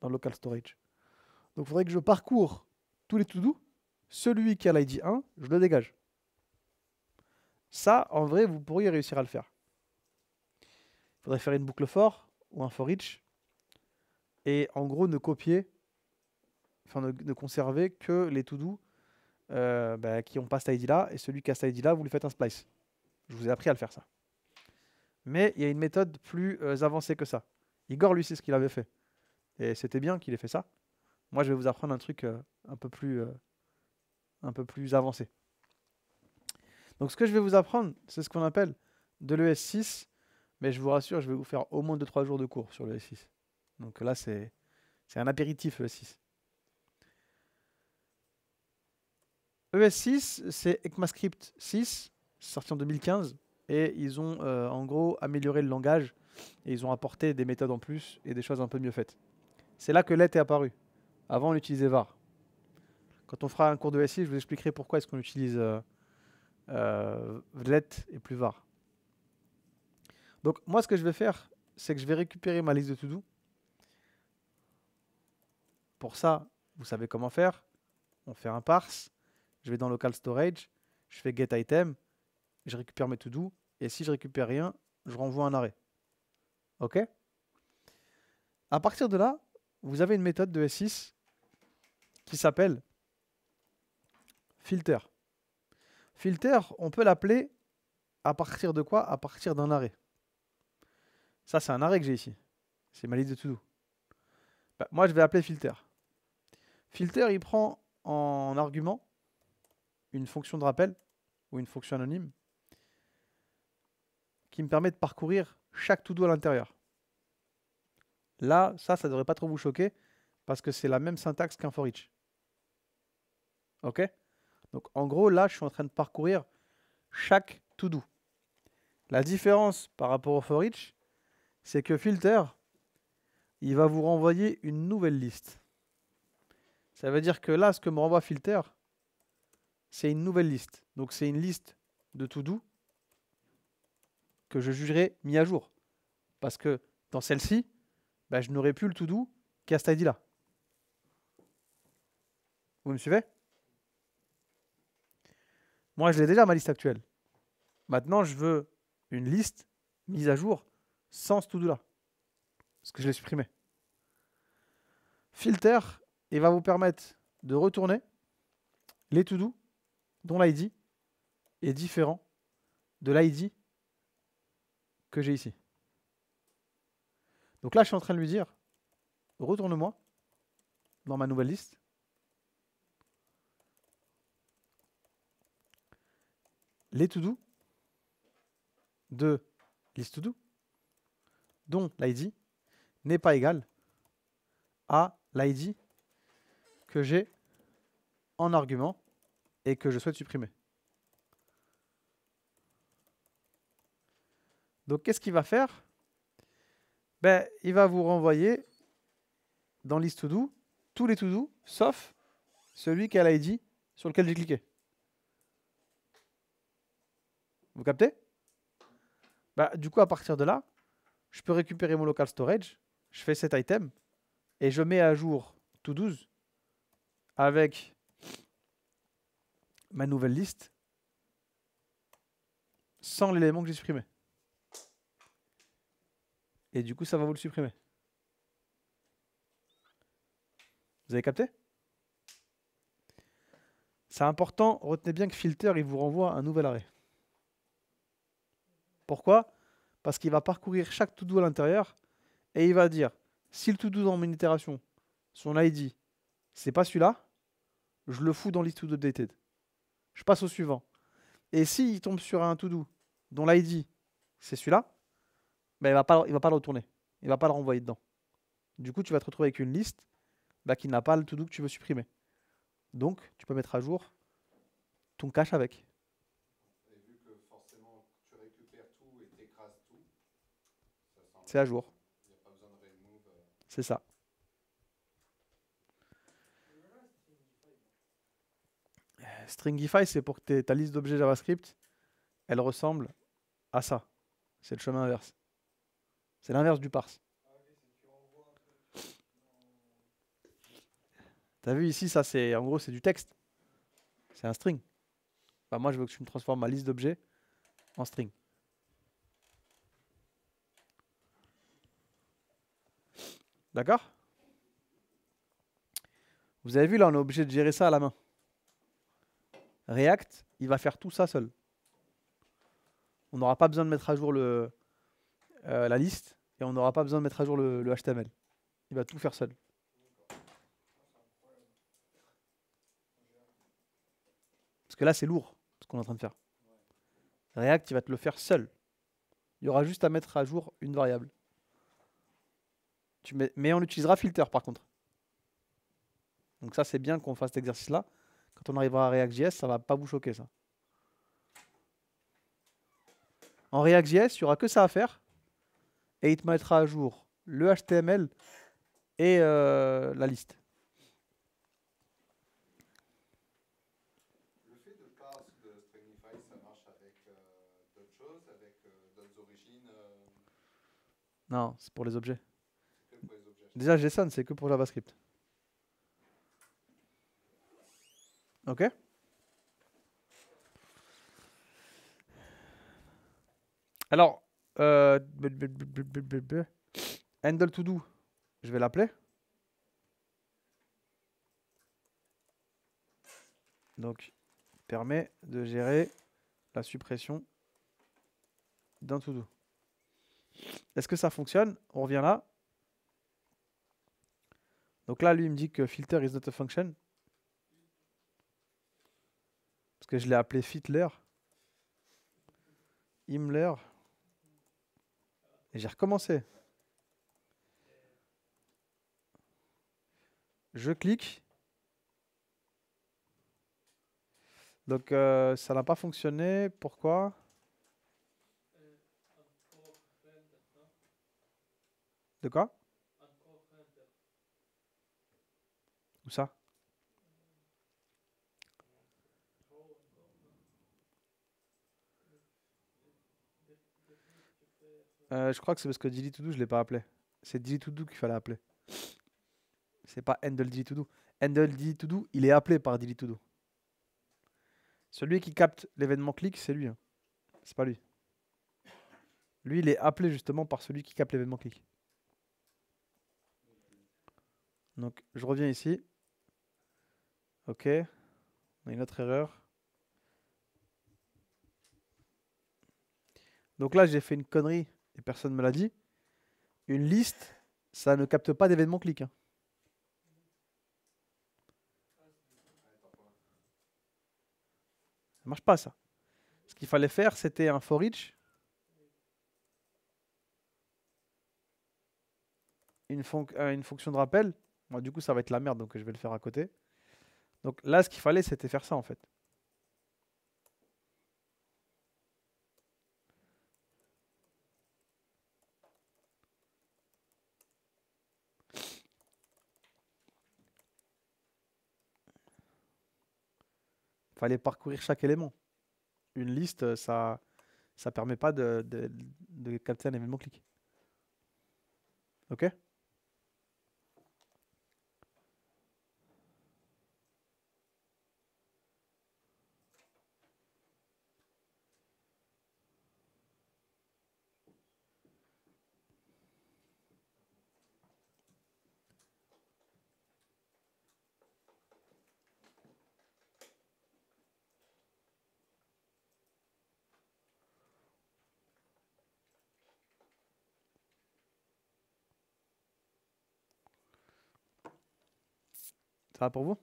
dans le local storage. Donc il faudrait que je parcours tous les to-do. Celui qui a l'ID 1, je le dégage. Ça, en vrai, vous pourriez réussir à le faire. Il faudrait faire une boucle for ou un for each. Et en gros, ne conserver que les to-do qui ont pas cet ID-là. Et celui qui a cet ID-là, vous lui faites un splice. Je vous ai appris à le faire ça. Mais il y a une méthode plus avancée que ça. Igor, lui, c'est ce qu'il avait fait. Et c'était bien qu'il ait fait ça. Moi, je vais vous apprendre un truc un peu plus avancé. Donc, ce que je vais vous apprendre, c'est ce qu'on appelle de l'ES6. Mais je vous rassure, je vais vous faire au moins 2-3 jours de cours sur l'ES6. Donc là, c'est un apéritif, l'ES6. ES6, c'est ECMAScript 6, sorti en 2015. Et ils ont en gros amélioré le langage. Et ils ont apporté des méthodes en plus et des choses un peu mieux faites. C'est là que let est apparu. Avant, on utilisait var. Quand on fera un cours de ES6, je vous expliquerai pourquoi est-ce qu'on utilise let et plus var. Donc moi, ce que je vais faire, c'est que je vais récupérer ma liste de to-do. Pour ça, vous savez comment faire. On fait un parse. Je vais dans local storage. Je fais get item. Je récupère mes to-do. Et si je récupère rien, je renvoie un arrêt. OK? À partir de là, vous avez une méthode de S6 qui s'appelle filter. Filter, on peut l'appeler à partir de quoi? À partir d'un arrêt. Ça, c'est un arrêt que j'ai ici. C'est ma liste de to-do. Bah, moi, je vais appeler filter. Filter, il prend en argument une fonction de rappel ou une fonction anonyme qui me permet de parcourir chaque to-do à l'intérieur. Là, ça ne devrait pas trop vous choquer parce que c'est la même syntaxe qu'un for each. OK? Donc, en gros, là, je suis en train de parcourir chaque to-do. La différence par rapport au for each, c'est que filter, il va vous renvoyer une nouvelle liste. Ça veut dire que là, ce que me renvoie filter, c'est une nouvelle liste. Donc, c'est une liste de to-do que je jugerai mis à jour. Parce que dans celle-ci, bah, je n'aurai plus le to-do qu'à cet ID-là. Vous me suivez? Moi, je l'ai déjà, ma liste actuelle. Maintenant, je veux une liste mise à jour sans ce to-do-là. Parce que je l'ai supprimé. Filter, il va vous permettre de retourner les to-do dont l'ID est différent de l'ID que j'ai ici. Donc là, je suis en train de lui dire, retourne-moi dans ma nouvelle liste. Les to-do de liste to-do dont l'ID n'est pas égal à l'ID que j'ai en argument et que je souhaite supprimer. Donc, qu'est-ce qu'il va faire? Ben, il va vous renvoyer dans liste to-do tous les to-do sauf celui qui a l'ID sur lequel j'ai cliqué. Vous captez? Bah, du coup, à partir de là, je peux récupérer mon local storage, je fais cet item et je mets à jour to-dos avec ma nouvelle liste sans l'élément que j'ai supprimé. Et du coup, ça va vous le supprimer. Vous avez capté? C'est important, retenez bien que filter, il vous renvoie un nouvel arrêt. Pourquoi? Parce qu'il va parcourir chaque to-do à l'intérieur et il va dire, si le to-do dans mon itération, son ID, c'est pas celui-là, je le fous dans list to-do updated. Je passe au suivant. Et s'il tombe sur un to-do dont l'ID, c'est celui-là, ben, il va pas le retourner. Il va pas le renvoyer dedans. Du coup, tu vas te retrouver avec une liste qui n'a pas le to-do que tu veux supprimer. Donc, tu peux mettre à jour ton cache avec. Et vu que forcément tu récupères tout et t'écrases tout, ça semble. C'est à jour. Il n'y a pas besoin de remove. C'est ça. Stringify, c'est pour que ta liste d'objets JavaScript, elle ressemble à ça. C'est le chemin inverse. C'est l'inverse du parse. T'as vu ici, ça c'est en gros c'est du texte. C'est un string. Bah, moi je veux que tu me transformes ma liste d'objets en string. D'accord? Vous avez vu là, on est obligé de gérer ça à la main. React, il va faire tout ça seul. On n'aura pas besoin de mettre à jour la liste et on n'aura pas besoin de mettre à jour le HTML. Il va tout faire seul. Parce que là, c'est lourd, ce qu'on est en train de faire. React, il va te le faire seul. Il y aura juste à mettre à jour une variable. Mais on utilisera filter par contre. Donc ça, c'est bien qu'on fasse cet exercice-là. Quand on arrivera à React.js, ça ne va pas vous choquer, ça. En React.js, il n'y aura que ça à faire. Et il te mettra à jour le HTML et la liste. Le fait de parse de Stringify, ça marche avec d'autres choses, avec d'autres origines. Non, c'est pour les objets. C'est que pour les objets. Déjà, JSON, c'est que pour JavaScript. Ok? Alors, Handle to do, je vais l'appeler. Donc, permet de gérer la suppression d'un to do. Est-ce que ça fonctionne? On revient là. Donc là, lui, il me dit que filter is not a function. Parce que je l'ai appelé fitler. Himmler. Et j'ai recommencé. Je clique. Donc ça n'a pas fonctionné. Pourquoi? De quoi? Où ça? Je crois que c'est parce que delete to do, je ne l'ai pas appelé. C'est delete to do qu'il fallait appeler. C'est pas handle delete to do. Handle delete to do, il est appelé par delete to do. Celui qui capte l'événement click, c'est lui. Hein. C'est pas lui. Lui, il est appelé justement par celui qui capte l'événement click. Donc, je reviens ici. Ok. On a une autre erreur. Donc là, j'ai fait une connerie et personne ne me l'a dit. Une liste, ça ne capte pas d'événement click. Hein. Ça marche pas, ça. Ce qu'il fallait faire, c'était un for each. Une fonction de rappel. Bon, du coup, ça va être la merde, donc je vais le faire à côté. Donc là, ce qu'il fallait, c'était faire ça, en fait. Il fallait parcourir chaque élément. Une liste, ça permet pas de capter un événement click. Ok? Ça va pour vous?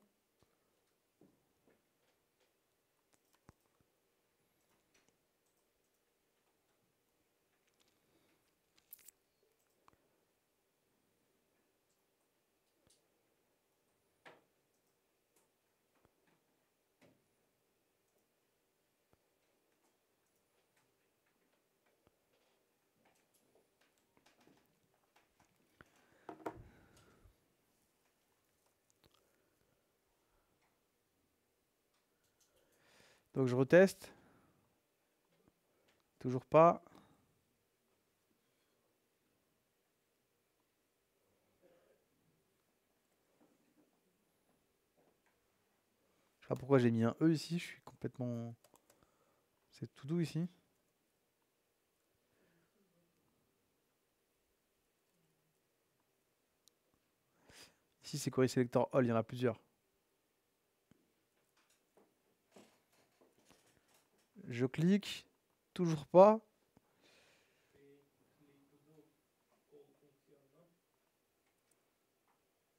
Donc je reteste. Toujours pas. Je sais pas pourquoi j'ai mis un E ici. Je suis complètement... C'est tout doux ici. Ici, c'est query selector all. Il y en a plusieurs. Je clique. Toujours pas.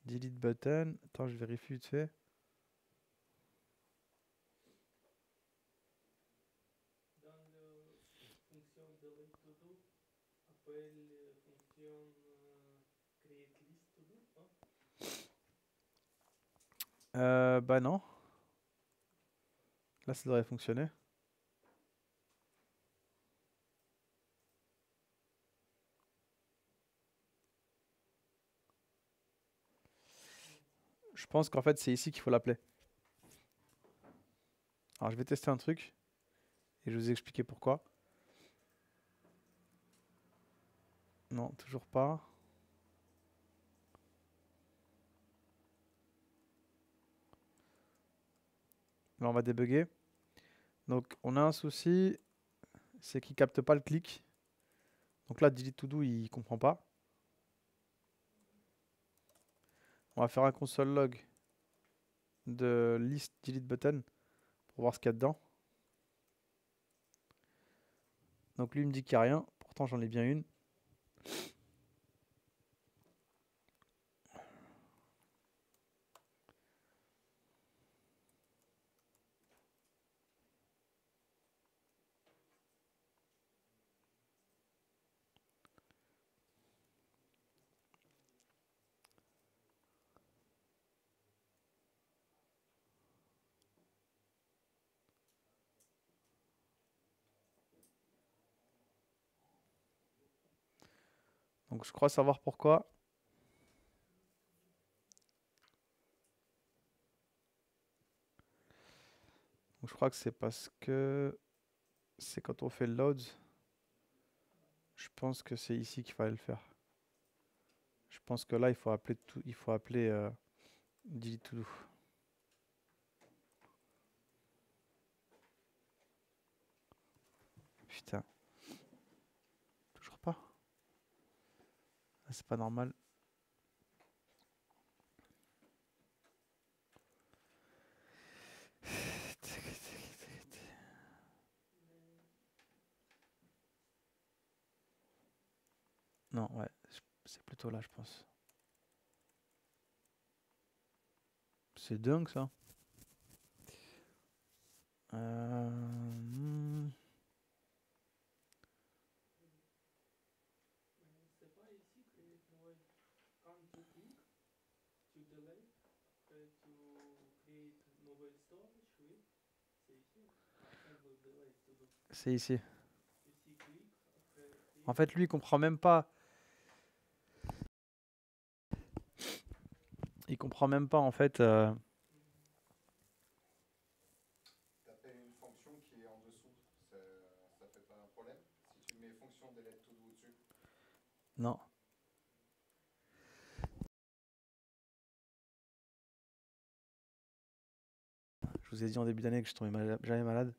Delete button. Attends, je vérifie vite fait. Bah non. Là, ça devrait fonctionner. Je pense qu'en fait, c'est ici qu'il faut l'appeler. Alors, je vais tester un truc. Et je vais vous expliquer pourquoi. Non, toujours pas. Là, on va débugger. Donc, on a un souci. C'est qu'il capte pas le clic. Donc là, delete to do, il comprend pas. On va faire un console log de list delete button pour voir ce qu'il y a dedans. Donc lui il me dit qu'il n'y a rien, pourtant j'en ai bien une. Donc je crois savoir pourquoi. Donc je crois que c'est parce que c'est quand on fait le load. Je pense que c'est ici qu'il fallait le faire. Je pense que là il faut appeler tout, il faut appeler delete to do. Putain. Toujours pas. Ah, c'est pas normal. Non, ouais, c'est plutôt là, je pense. C'est dingue ça. C'est pas ici create mobile quand tu cliques, tu delete, après tu create mobile storage, oui, c'est ici. Après vous delete to do. C'est ici. Ici click, après En create. fait, lui, il comprend même pas. Il comprend même pas, en fait. Taper une fonction qui est en dessous, ça fait pas un problème si tu mets fonction delete to do au-dessus. Non. Je vous ai dit en début d'année que je tombais jamais malade.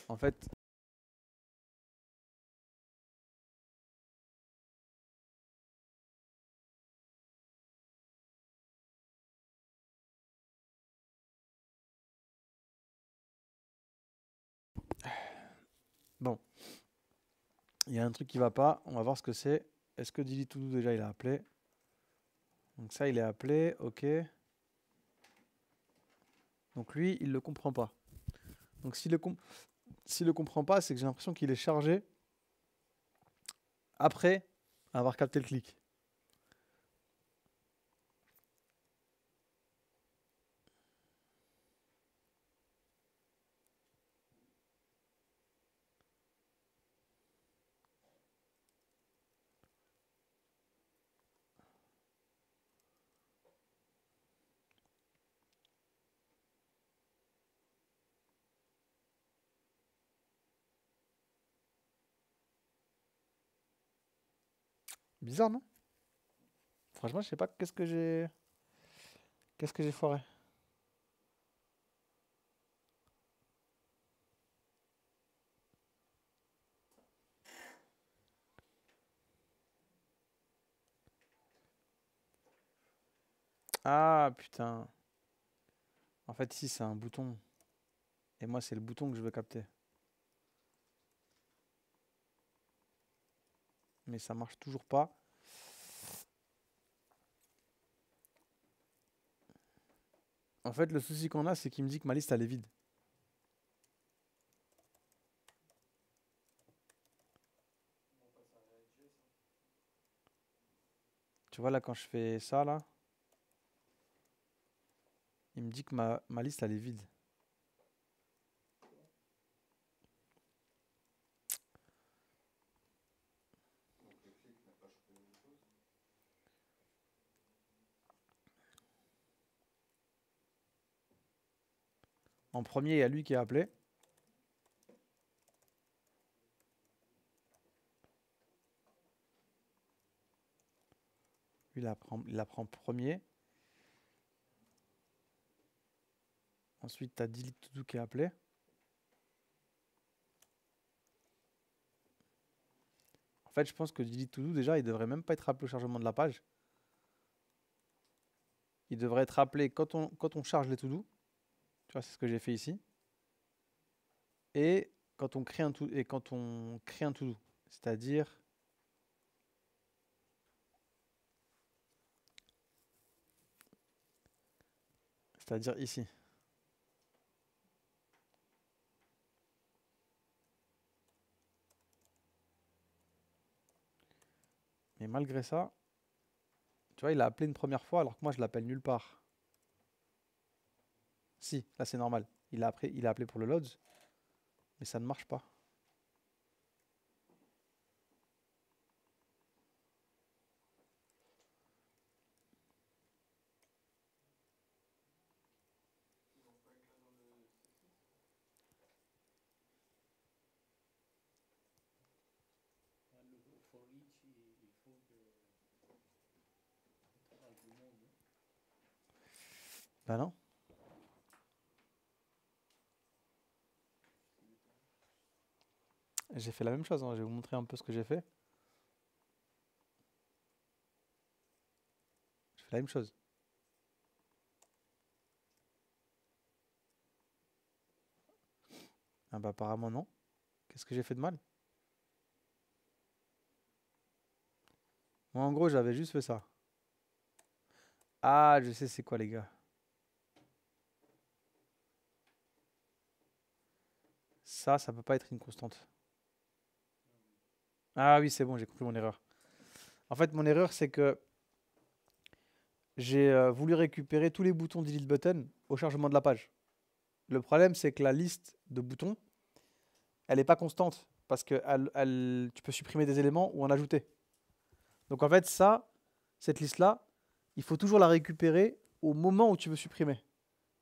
En fait, bon, il y a un truc qui va pas. On va voir ce que c'est. Est-ce que delete to do déjà il a appelé? Donc ça, il est appelé. Ok. Donc lui, il le comprend pas. Donc s'il le comprend pas, c'est que j'ai l'impression qu'il est chargé après avoir capté le clic. Bizarre, non? Franchement, je sais pas qu'est-ce que j'ai. Qu'est-ce que j'ai foiré? Ah putain. En fait, ici, c'est un bouton. Et moi, c'est le bouton que je veux capter. Mais ça marche toujours pas. En fait, le souci qu'on a, c'est qu'il me dit que ma liste, elle est vide. On passe à React.js, hein. Tu vois, là, quand je fais ça, là, il me dit que ma liste, elle est vide. Donc le clic n'a pas chopé quelque chose. En premier, il y a lui qui est appelé. Lui, il apprend premier. Ensuite, tu as delete to do qui est appelé. En fait, je pense que delete to do, déjà, il devrait même pas être appelé au chargement de la page. Il devrait être appelé quand on charge les to do. Tu vois, c'est ce que j'ai fait ici. Et quand on crée un to do. C'est-à-dire ici. Mais malgré ça, tu vois, il a appelé une première fois alors que moi je l'appelle nulle part. Si, là c'est normal. Il a appelé pour le loads, mais ça ne marche pas. For each, il faut que argument, non? Bah non. J'ai fait la même chose, hein. Je vais vous montrer un peu ce que j'ai fait. Je fais la même chose. Ah bah apparemment non. Qu'est-ce que j'ai fait de mal? Moi en gros j'avais juste fait ça. Ah je sais c'est quoi les gars. Ça peut pas être une constante. Ah oui c'est bon, j'ai compris mon erreur. En fait mon erreur c'est que j'ai voulu récupérer tous les boutons delete button au chargement de la page. Le problème c'est que la liste de boutons, elle n'est pas constante parce que tu peux supprimer des éléments ou en ajouter. Donc en fait cette liste-là, il faut toujours la récupérer au moment où tu veux supprimer.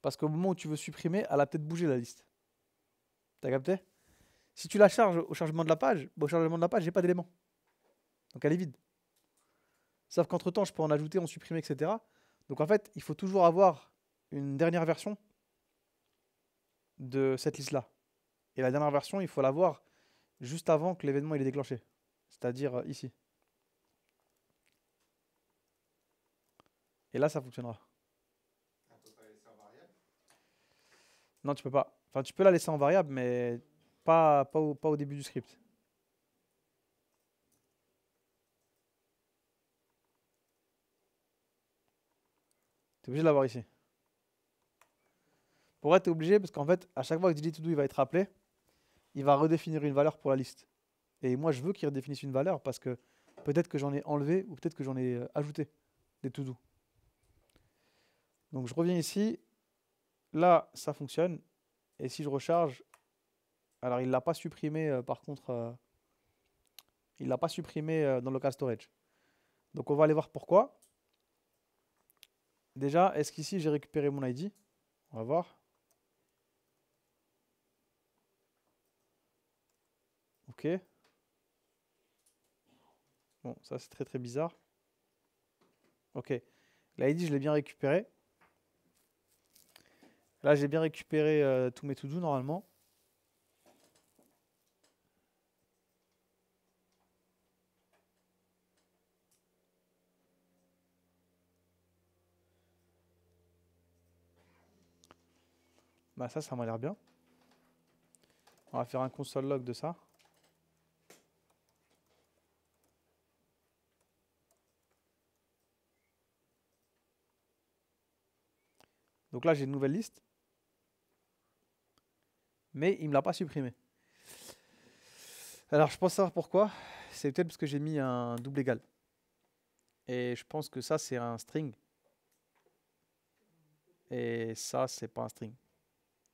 Parce qu'au moment où tu veux supprimer, elle a peut-être bougé la liste. T'as capté? Si tu la charges au chargement de la page, au chargement de la page, j'ai pas d'éléments. Donc elle est vide. Sauf qu'entre-temps, je peux en ajouter, en supprimer, etc. Donc en fait, il faut toujours avoir une dernière version de cette liste-là. Et la dernière version, il faut l'avoir juste avant que l'événement il est déclenché. C'est-à-dire ici. Et là, ça fonctionnera. On peut pas laisser en variable. Non, tu peux pas. Enfin, tu peux la laisser en variable, mais pas au début du script. Tu es obligé de l'avoir ici. Pourquoi tu es obligé? Parce qu'en fait, à chaque fois que delete to do il va être appelé, il va redéfinir une valeur pour la liste. Et moi, je veux qu'il redéfinisse une valeur parce que peut-être que j'en ai enlevé ou peut-être que j'en ai ajouté des to do. Donc je reviens ici. Là, ça fonctionne. Et si je recharge, alors il ne l'a pas supprimé par contre. Il ne l'a pas supprimé dans le local storage. Donc on va aller voir pourquoi. Déjà, est-ce qu'ici j'ai récupéré mon ID? On va voir. Ok. Bon, ça c'est très très bizarre. Ok. L'ID, je l'ai bien récupéré. Là, j'ai bien récupéré tous mes to-do normalement. Bah ça m'a l'air bien. On va faire un console log de ça. Donc là, j'ai une nouvelle liste. Mais il ne me l'a pas supprimé. Alors, je pense savoir pourquoi. C'est peut-être parce que j'ai mis un double égal. Et je pense que ça, c'est un string. Et ça, c'est pas un string.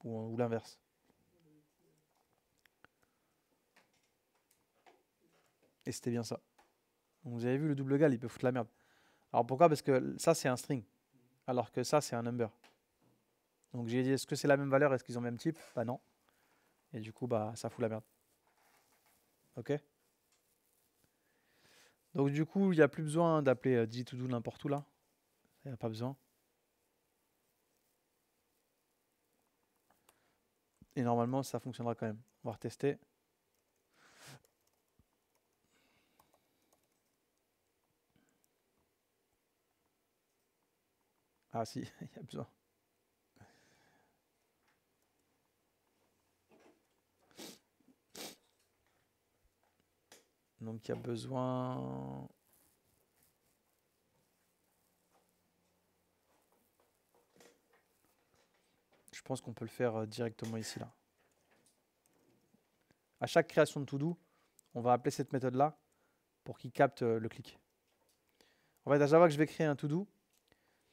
Ou l'inverse. Et c'était bien ça. Donc, vous avez vu, le double égal, il peut foutre la merde. Alors pourquoi? Parce que ça, c'est un string. Alors que ça, c'est un number. Donc j'ai dit, est-ce que c'est la même valeur? Est-ce qu'ils ont le même type? Bah non. Et du coup, bah ça fout la merde. Ok? Donc du coup, il n'y a plus besoin d'appeler DigiToDo n'importe où là. Il n'y a pas besoin. Et normalement, ça fonctionnera quand même. On va retester. Ah si, il y a besoin. Donc il y a besoin... Je pense qu'on peut le faire directement ici là. À chaque création de to-do, on va appeler cette méthode-là pour qu'il capte le clic. En fait, à chaque fois que je vais créer un to-do,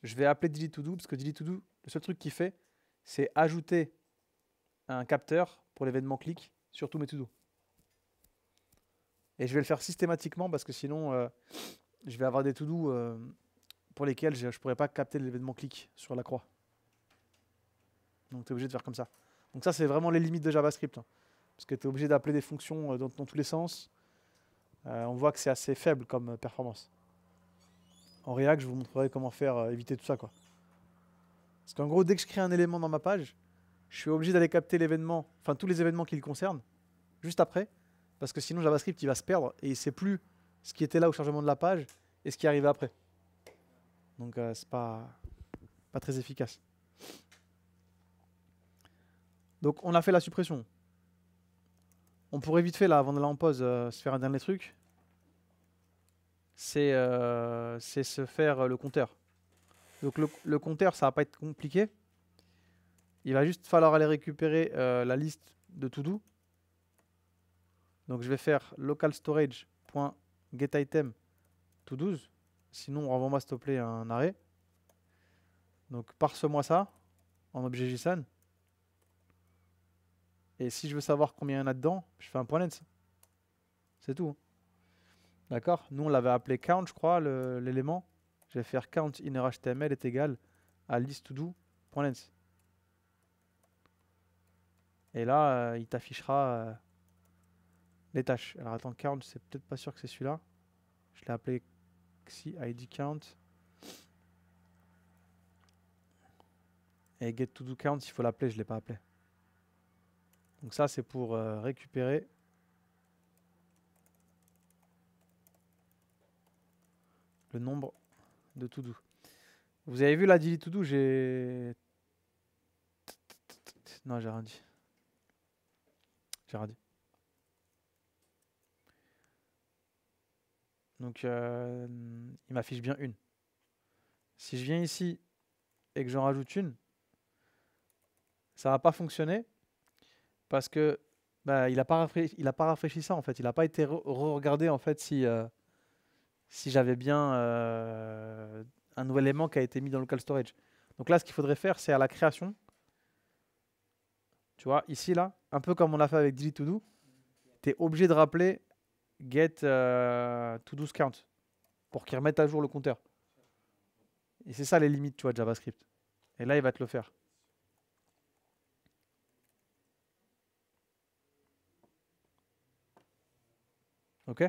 je vais appeler delete to-do parce que delete to-do, le seul truc qu'il fait, c'est ajouter un capteur pour l'événement clic sur tous mes to-do. Et je vais le faire systématiquement parce que sinon, je vais avoir des to-do pour lesquels je ne pourrais pas capter l'événement clic sur la croix. Donc tu es obligé de faire comme ça. Donc ça, c'est vraiment les limites de JavaScript. Hein, parce que tu es obligé d'appeler des fonctions dans tous les sens. On voit que c'est assez faible comme performance. En React, je vous montrerai comment faire éviter tout ça, quoi. Parce qu'en gros, dès que je crée un élément dans ma page, je suis obligé d'aller capter l'événement, enfin tous les événements qui le concernent, juste après, parce que sinon JavaScript il va se perdre et il ne sait plus ce qui était là au chargement de la page et ce qui arrivait après. Donc c'est pas très efficace. Donc on a fait la suppression. On pourrait vite fait là, avant d'aller en pause, se faire un dernier truc. C'est se faire le compteur. Donc le compteur, ça va pas être compliqué. Il va juste falloir aller récupérer la liste de to-do. Donc je vais faire local storage.getItem to-dos. Sinon, renvoie-moi s'il te plaît un arrêt. Donc parse-moi ça en objet JSON. Et si je veux savoir combien il y en a dedans, je fais un point length. C'est tout. Hein. D'accord? Nous, on l'avait appelé count, je crois, l'élément. Je vais faire count inner HTML est égal à list to do.length. Et là, il t'affichera les tâches. Alors attends, count, c'est peut-être pas sûr que c'est celui-là. Je l'ai appelé si id count. Et get to do count, il faut l'appeler, je ne l'ai pas appelé. Donc ça, c'est pour récupérer le nombre de to do. Vous avez vu la delete to do, j'ai... Non, j'ai rien dit. J'ai rien dit. Donc, il m'affiche bien une. Si je viens ici et que j'en rajoute une, ça va pas fonctionner parce que bah, il a pas rafraîchi ça en fait. Il n'a pas été regardé en fait si j'avais bien un nouvel élément qui a été mis dans le local storage. Donc là, ce qu'il faudrait faire, c'est à la création. Tu vois, ici, là, un peu comme on l'a fait avec delete to do, tu es obligé de rappeler get to do count pour qu'il remette à jour le compteur. Et c'est ça les limites, tu vois, de JavaScript. Et là, il va te le faire. Ok?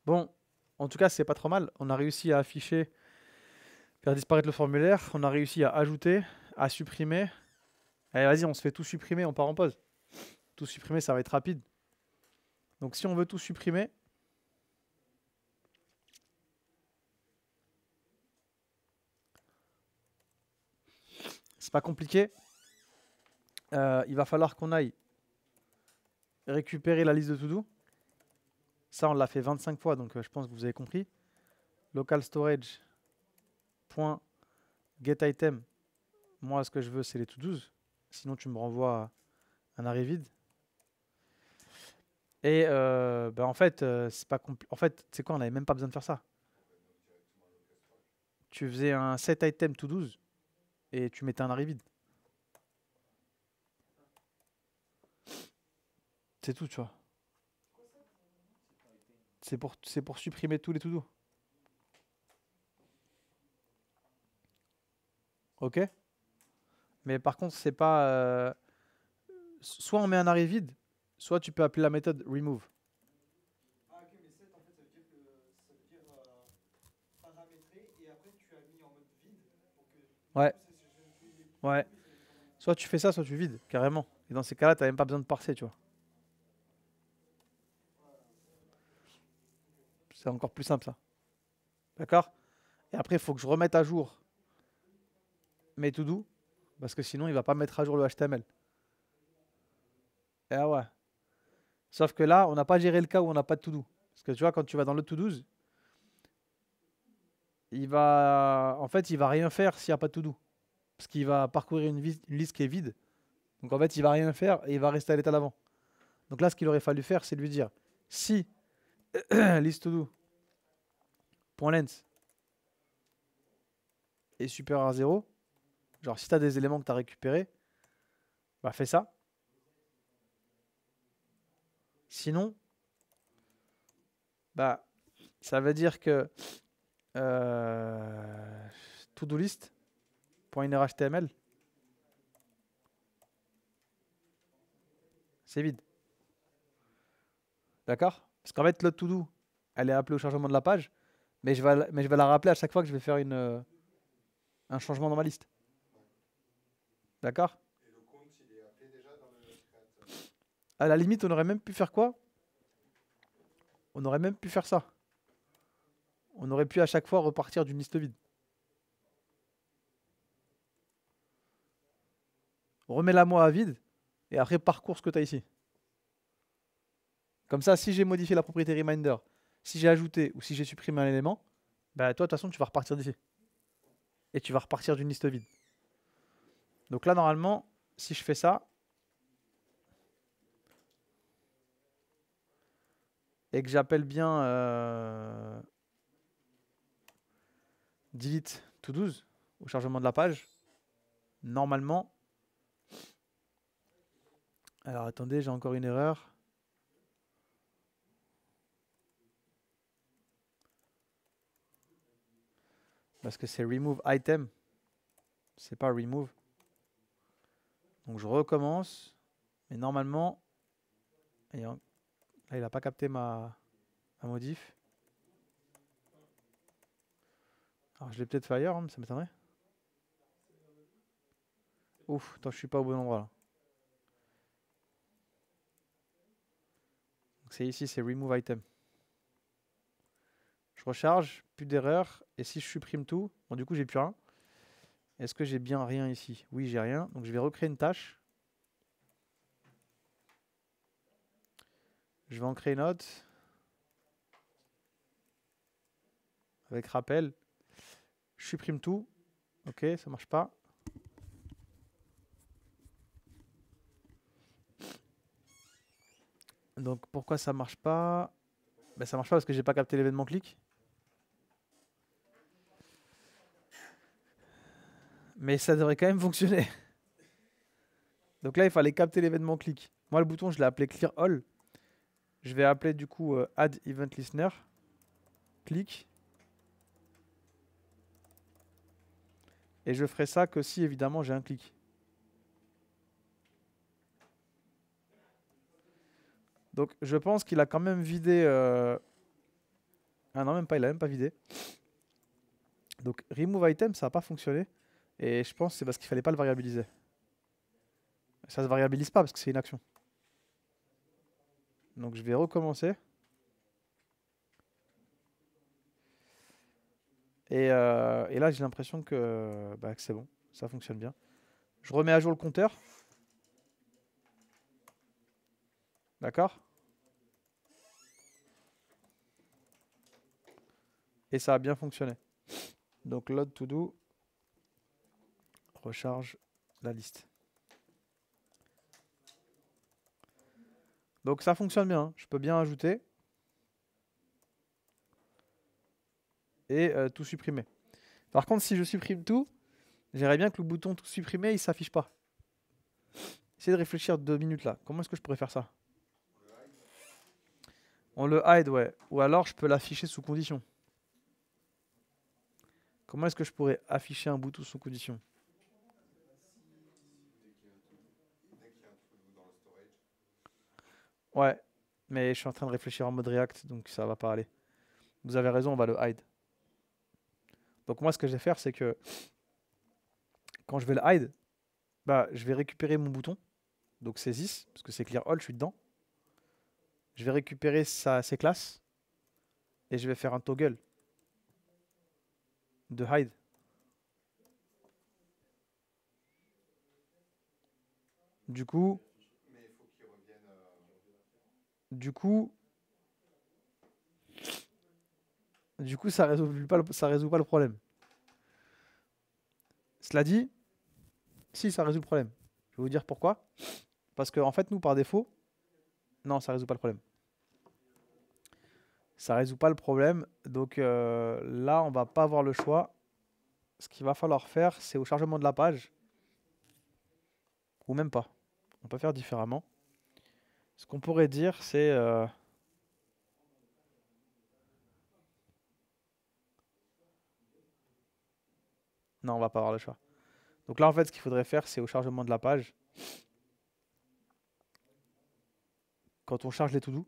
Bon, en tout cas, c'est pas trop mal. On a réussi à afficher, faire disparaître le formulaire. On a réussi à ajouter, à supprimer. Allez, vas-y, on se fait tout supprimer, on part en pause. Tout supprimer, ça va être rapide. Donc, si on veut tout supprimer, c'est pas compliqué. Il va falloir qu'on aille récupérer la liste de to-do. Ça, on l'a fait 25 fois, donc je pense que vous avez compris. Local storage .getItem. Moi, ce que je veux, c'est les to-dos. Sinon, tu me renvoies un arrêt vide. Et bah, en fait, c'est pas compliqué. En fait, c'est quoi? On n'avait même pas besoin de faire ça. Tu faisais un set item to-dos et tu mettais un arrêt vide. C'est tout, tu vois. C'est pour supprimer tous les to-do. Ok? Mais par contre, c'est pas. Soit on met un array vide, soit tu peux appeler la méthode remove. Ah ok, mais set en fait ça veut dire paramétrer et après tu as mis en mode vide pour que Ouais, les ouais. Soit tu fais ça, soit tu vides, carrément. Et dans ces cas-là, t'as même pas besoin de parser, tu vois. C'est encore plus simple, ça. D'accord? Et après, il faut que je remette à jour mes to-do, parce que sinon, il va pas mettre à jour le HTML. Et ah ouais. Sauf que là, on n'a pas géré le cas où on n'a pas de to-do. Parce que tu vois, quand tu vas dans le to-dos, en fait, il va rien faire s'il n'y a pas de to-do. Parce qu'il va parcourir une liste qui est vide. Donc en fait, il va rien faire et il va rester à l'état d'avant. Donc là, ce qu'il aurait fallu faire, c'est lui dire si list to-do .length est supérieur à 0, genre si tu as des éléments que tu as récupérés, bah fais ça. Sinon, bah ça veut dire que to-do list.innerHTML, c'est vide. D'accord? Parce qu'en fait, le to-do, elle est appelée au chargement de la page, mais je vais la rappeler à chaque fois que je vais faire un changement dans ma liste. D'accord? Et le count, il est appelé déjà dans le script. À la limite, on aurait même pu faire quoi? On aurait même pu faire ça. On aurait pu à chaque fois repartir d'une liste vide. Remets-la moi à vide et après parcours ce que tu as ici. Comme ça, si j'ai modifié la propriété reminder, si j'ai ajouté ou si j'ai supprimé un élément, bah toi de toute façon tu vas repartir d'ici. Et tu vas repartir d'une liste vide. Donc là normalement, si je fais ça, et que j'appelle bien delete to 12 au chargement de la page, normalement, alors attendez, j'ai encore une erreur. Parce que c'est remove item, c'est pas remove. Donc je recommence, mais normalement, là il n'a pas capté ma modif. Alors je l'ai peut-être fait ailleurs, hein, ça m'étonnerait. Ouf, attends, je suis pas au bon endroit là. C'est ici, c'est remove item. Je recharge, plus d'erreur. Et si je supprime tout, bon du coup j'ai plus rien. Est-ce que j'ai bien rien ici? Oui, j'ai rien. Donc je vais recréer une tâche. Je vais en créer une autre. Avec rappel. Je supprime tout. Ok, ça marche pas. Donc pourquoi ça marche pas? Ben, ça marche pas parce que j'ai pas capté l'événement clic. Mais ça devrait quand même fonctionner. Donc là, il fallait capter l'événement clic. Moi, le bouton, je l'ai appelé clear all. Je vais appeler du coup add event listener. Clic. Et je ferai ça que si évidemment j'ai un clic. Donc je pense qu'il a quand même vidé. Ah non, même pas, il a même pas vidé. Donc remove item, ça n'a pas fonctionné. Et je pense que c'est parce qu'il fallait pas le variabiliser. Ça se variabilise pas parce que c'est une action. Donc je vais recommencer. Et là j'ai l'impression que c'est bon, ça fonctionne bien. Je remets à jour le compteur. D'accord? Et ça a bien fonctionné. Donc load to do, recharge la liste. Donc ça fonctionne bien, hein. Je peux bien ajouter et tout supprimer. Par contre, si je supprime tout, j'aimerais bien que le bouton tout supprimer, il s'affiche pas. Essayez de réfléchir 2 minutes là. Comment est-ce que je pourrais faire ça? On le hide, ouais. Ou alors je peux l'afficher sous condition. Comment est-ce que je pourrais afficher un bouton sous condition? Ouais, mais je suis en train de réfléchir en mode React, donc ça va pas aller. Vous avez raison, on va le hide. Donc moi, ce que je vais faire, c'est que quand je vais le hide, bah, je vais récupérer mon bouton, donc c'est this, parce que c'est clear all, je suis dedans. Je vais récupérer ses classes et je vais faire un toggle de hide. Du coup, Mais il faut qu'il revienne. du coup, ça résout pas le problème. Cela dit, si ça résout le problème. Je vais vous dire pourquoi. Parce que en fait, nous, par défaut, non, ça résout pas le problème. Ça résout pas le problème. Donc là, on va pas avoir le choix. Ce qu'il va falloir faire, c'est au chargement de la page, ou même pas. On peut faire différemment. Ce qu'on pourrait dire, c'est non, on va pas avoir le choix. Donc là, en fait, ce qu'il faudrait faire, c'est au chargement de la page. Quand on charge les to-do,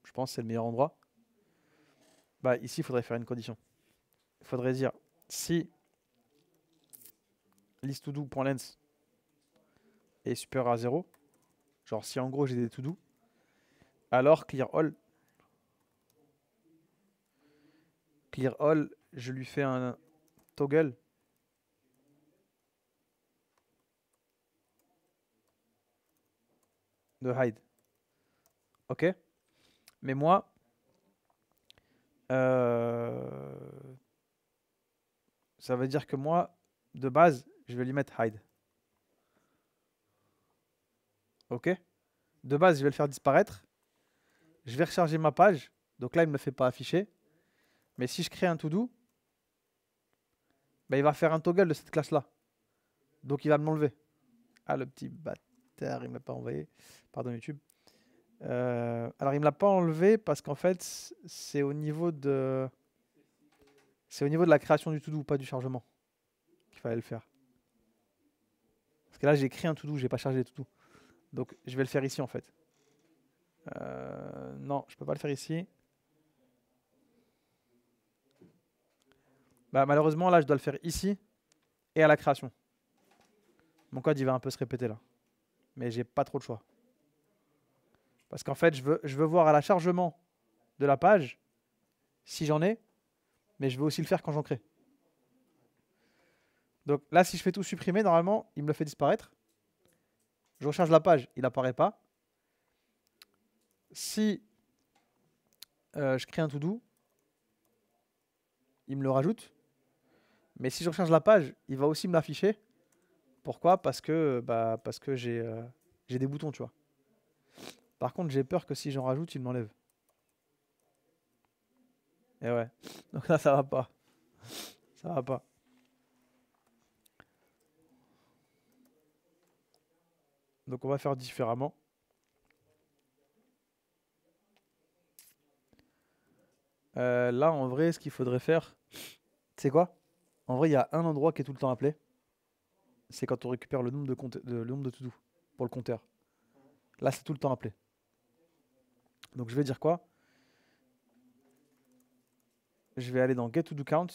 je pense que c'est le meilleur endroit. Bah, ici, il faudrait faire une condition. Il faudrait dire si list_to_do.length est supérieur à 0, genre si en gros j'ai des to-do, alors clear all. Clear all, je lui fais un toggle de hide. Ok? Mais moi, ça veut dire que moi, de base, je vais lui mettre hide. Ok? De base, je vais le faire disparaître. Je vais recharger ma page. Donc là, il ne me le fait pas afficher. Mais si je crée un to-do, bah, il va faire un toggle de cette classe-là. Donc il va me l'enlever. Ah, le petit bâtard, il ne me l'a pas envoyé. Pardon, YouTube. Alors, il ne me l'a pas enlevé parce qu'en fait, c'est au niveau de la création du to-do, pas du chargement, qu'il fallait le faire. Parce que là, j'ai créé un to-do, j'ai pas chargé les to-do. Donc, je vais le faire ici, en fait. Non, je peux pas le faire ici. Bah, malheureusement, là, je dois le faire ici et à la création. Mon code, il va un peu se répéter là. Mais j'ai pas trop le choix. Parce qu'en fait, je veux voir à la chargement de la page si j'en ai, mais je veux aussi le faire quand j'en crée. Donc là, si je fais tout supprimer, normalement, il me le fait disparaître. Je recharge la page, il apparaît pas. Si je crée un to-do, il me le rajoute. Mais si je recharge la page, il va aussi me l'afficher. Pourquoi? Parce que j'ai des boutons, tu vois. Par contre, j'ai peur que si j'en rajoute, il m'enlève. Et ouais. Donc là, ça va pas. Ça va pas. Donc on va faire différemment. Là, en vrai, ce qu'il faudrait faire, c'est quoi? En vrai, il y a un endroit qui est tout le temps appelé. C'est quand on récupère le nombre le nombre de to-do pour le compteur. Là, c'est tout le temps appelé. Donc je vais dire quoi? Je vais aller dans get to do count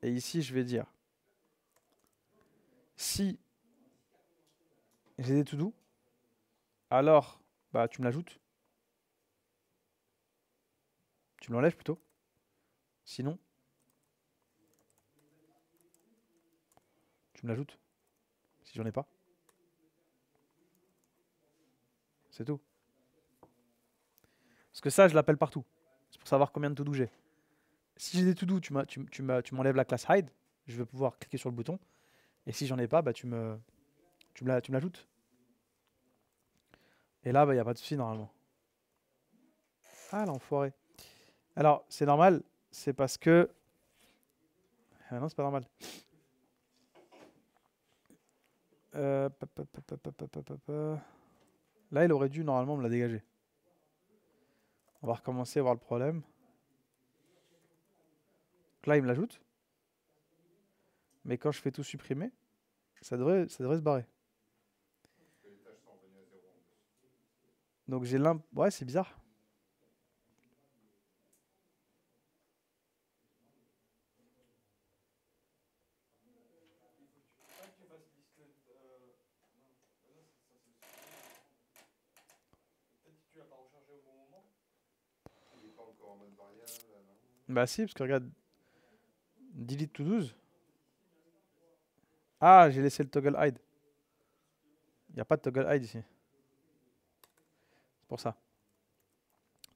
et ici je vais dire si j'ai des to do, alors bah tu me l'ajoutes. Tu me l'enlèves plutôt. Sinon, tu me l'ajoutes. Si j'en ai pas. C'est tout. Parce que ça, je l'appelle partout. C'est pour savoir combien de to do j'ai. Si j'ai des to do, tu m'enlèves la classe hide. Je vais pouvoir cliquer sur le bouton. Et si j'en ai pas, bah tu me l'ajoutes. Et là, bah, il n'y a pas de souci normalement. Ah, l'enfoiré. Alors, c'est normal. C'est parce que... Ah non, c'est pas normal. Là, il aurait dû normalement me la dégager. On va recommencer à voir le problème. Donc là, il me l'ajoute. Mais quand je fais tout supprimer, ça devrait se barrer. Parce que les tâches sont revenues à 0 en plus. Donc j'ai l'imp... Ouais, c'est bizarre. Pas que tu fasses liste. Non, bah non, ça c'est le supprimé. Peut-être que tu l'as pas rechargé au bon moment. Il n'est pas encore en mode variable, là, non? Bah si, parce que regarde, delete to 12. Ah, j'ai laissé le toggle hide. Il n'y a pas de toggle hide ici. C'est pour ça.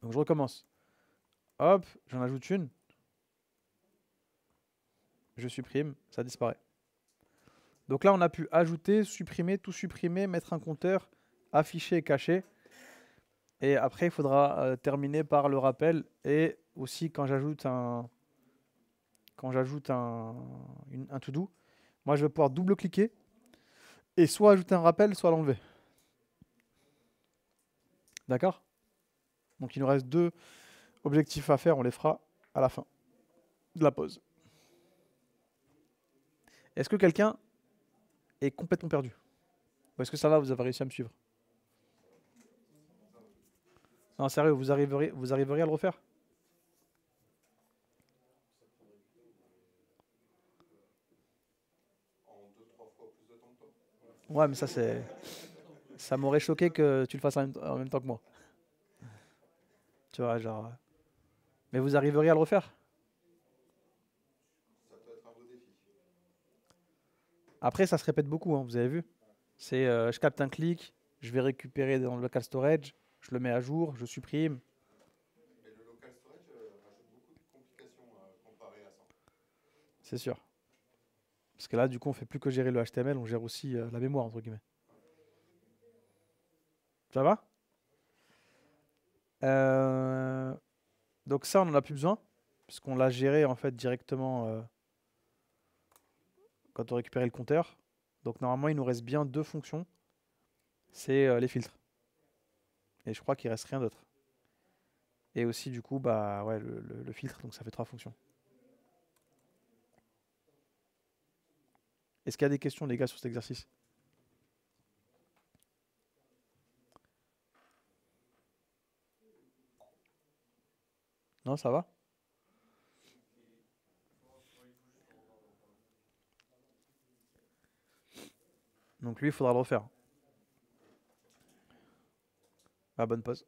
Donc je recommence. Hop, j'en ajoute une. Je supprime, ça disparaît. Donc là, on a pu ajouter, supprimer, tout supprimer, mettre un compteur, afficher et cacher. Et après, il faudra terminer par le rappel. Et aussi, quand j'ajoute un to-do, moi, je vais pouvoir double-cliquer et soit ajouter un rappel, soit l'enlever. D'accord? Donc, il nous reste 2 objectifs à faire. On les fera à la fin de la pause. Est-ce que quelqu'un est complètement perdu? Ou est-ce que ça va, vous avez réussi à me suivre? Non, sérieux, vous arriveriez à le refaire? En 2-3 fois plus de temps que toi. Ouais, mais ça m'aurait choqué que tu le fasses en même temps que moi. Tu vois, genre. Mais vous arriveriez à le refaire? Ça peut être un beau défi. Après, ça se répète beaucoup, hein, vous avez vu. C'est je capte un clic, je vais récupérer dans le local storage, je le mets à jour, je supprime. Mais le local storage rajoute beaucoup de complications comparé à ça. C'est sûr. Parce que là, du coup, on fait plus que gérer le HTML, on gère aussi la mémoire, entre guillemets. Ça va? Donc ça, on n'en a plus besoin, puisqu'on l'a géré en fait directement quand on récupérait le compteur. Donc normalement, il nous reste bien 2 fonctions. C'est les filtres. Et je crois qu'il reste rien d'autre. Et aussi, du coup, bah ouais, le filtre, donc ça fait 3 fonctions. Est-ce qu'il y a des questions, les gars, sur cet exercice? Non, ça va? Donc lui, il faudra le refaire. Ah, bonne pause.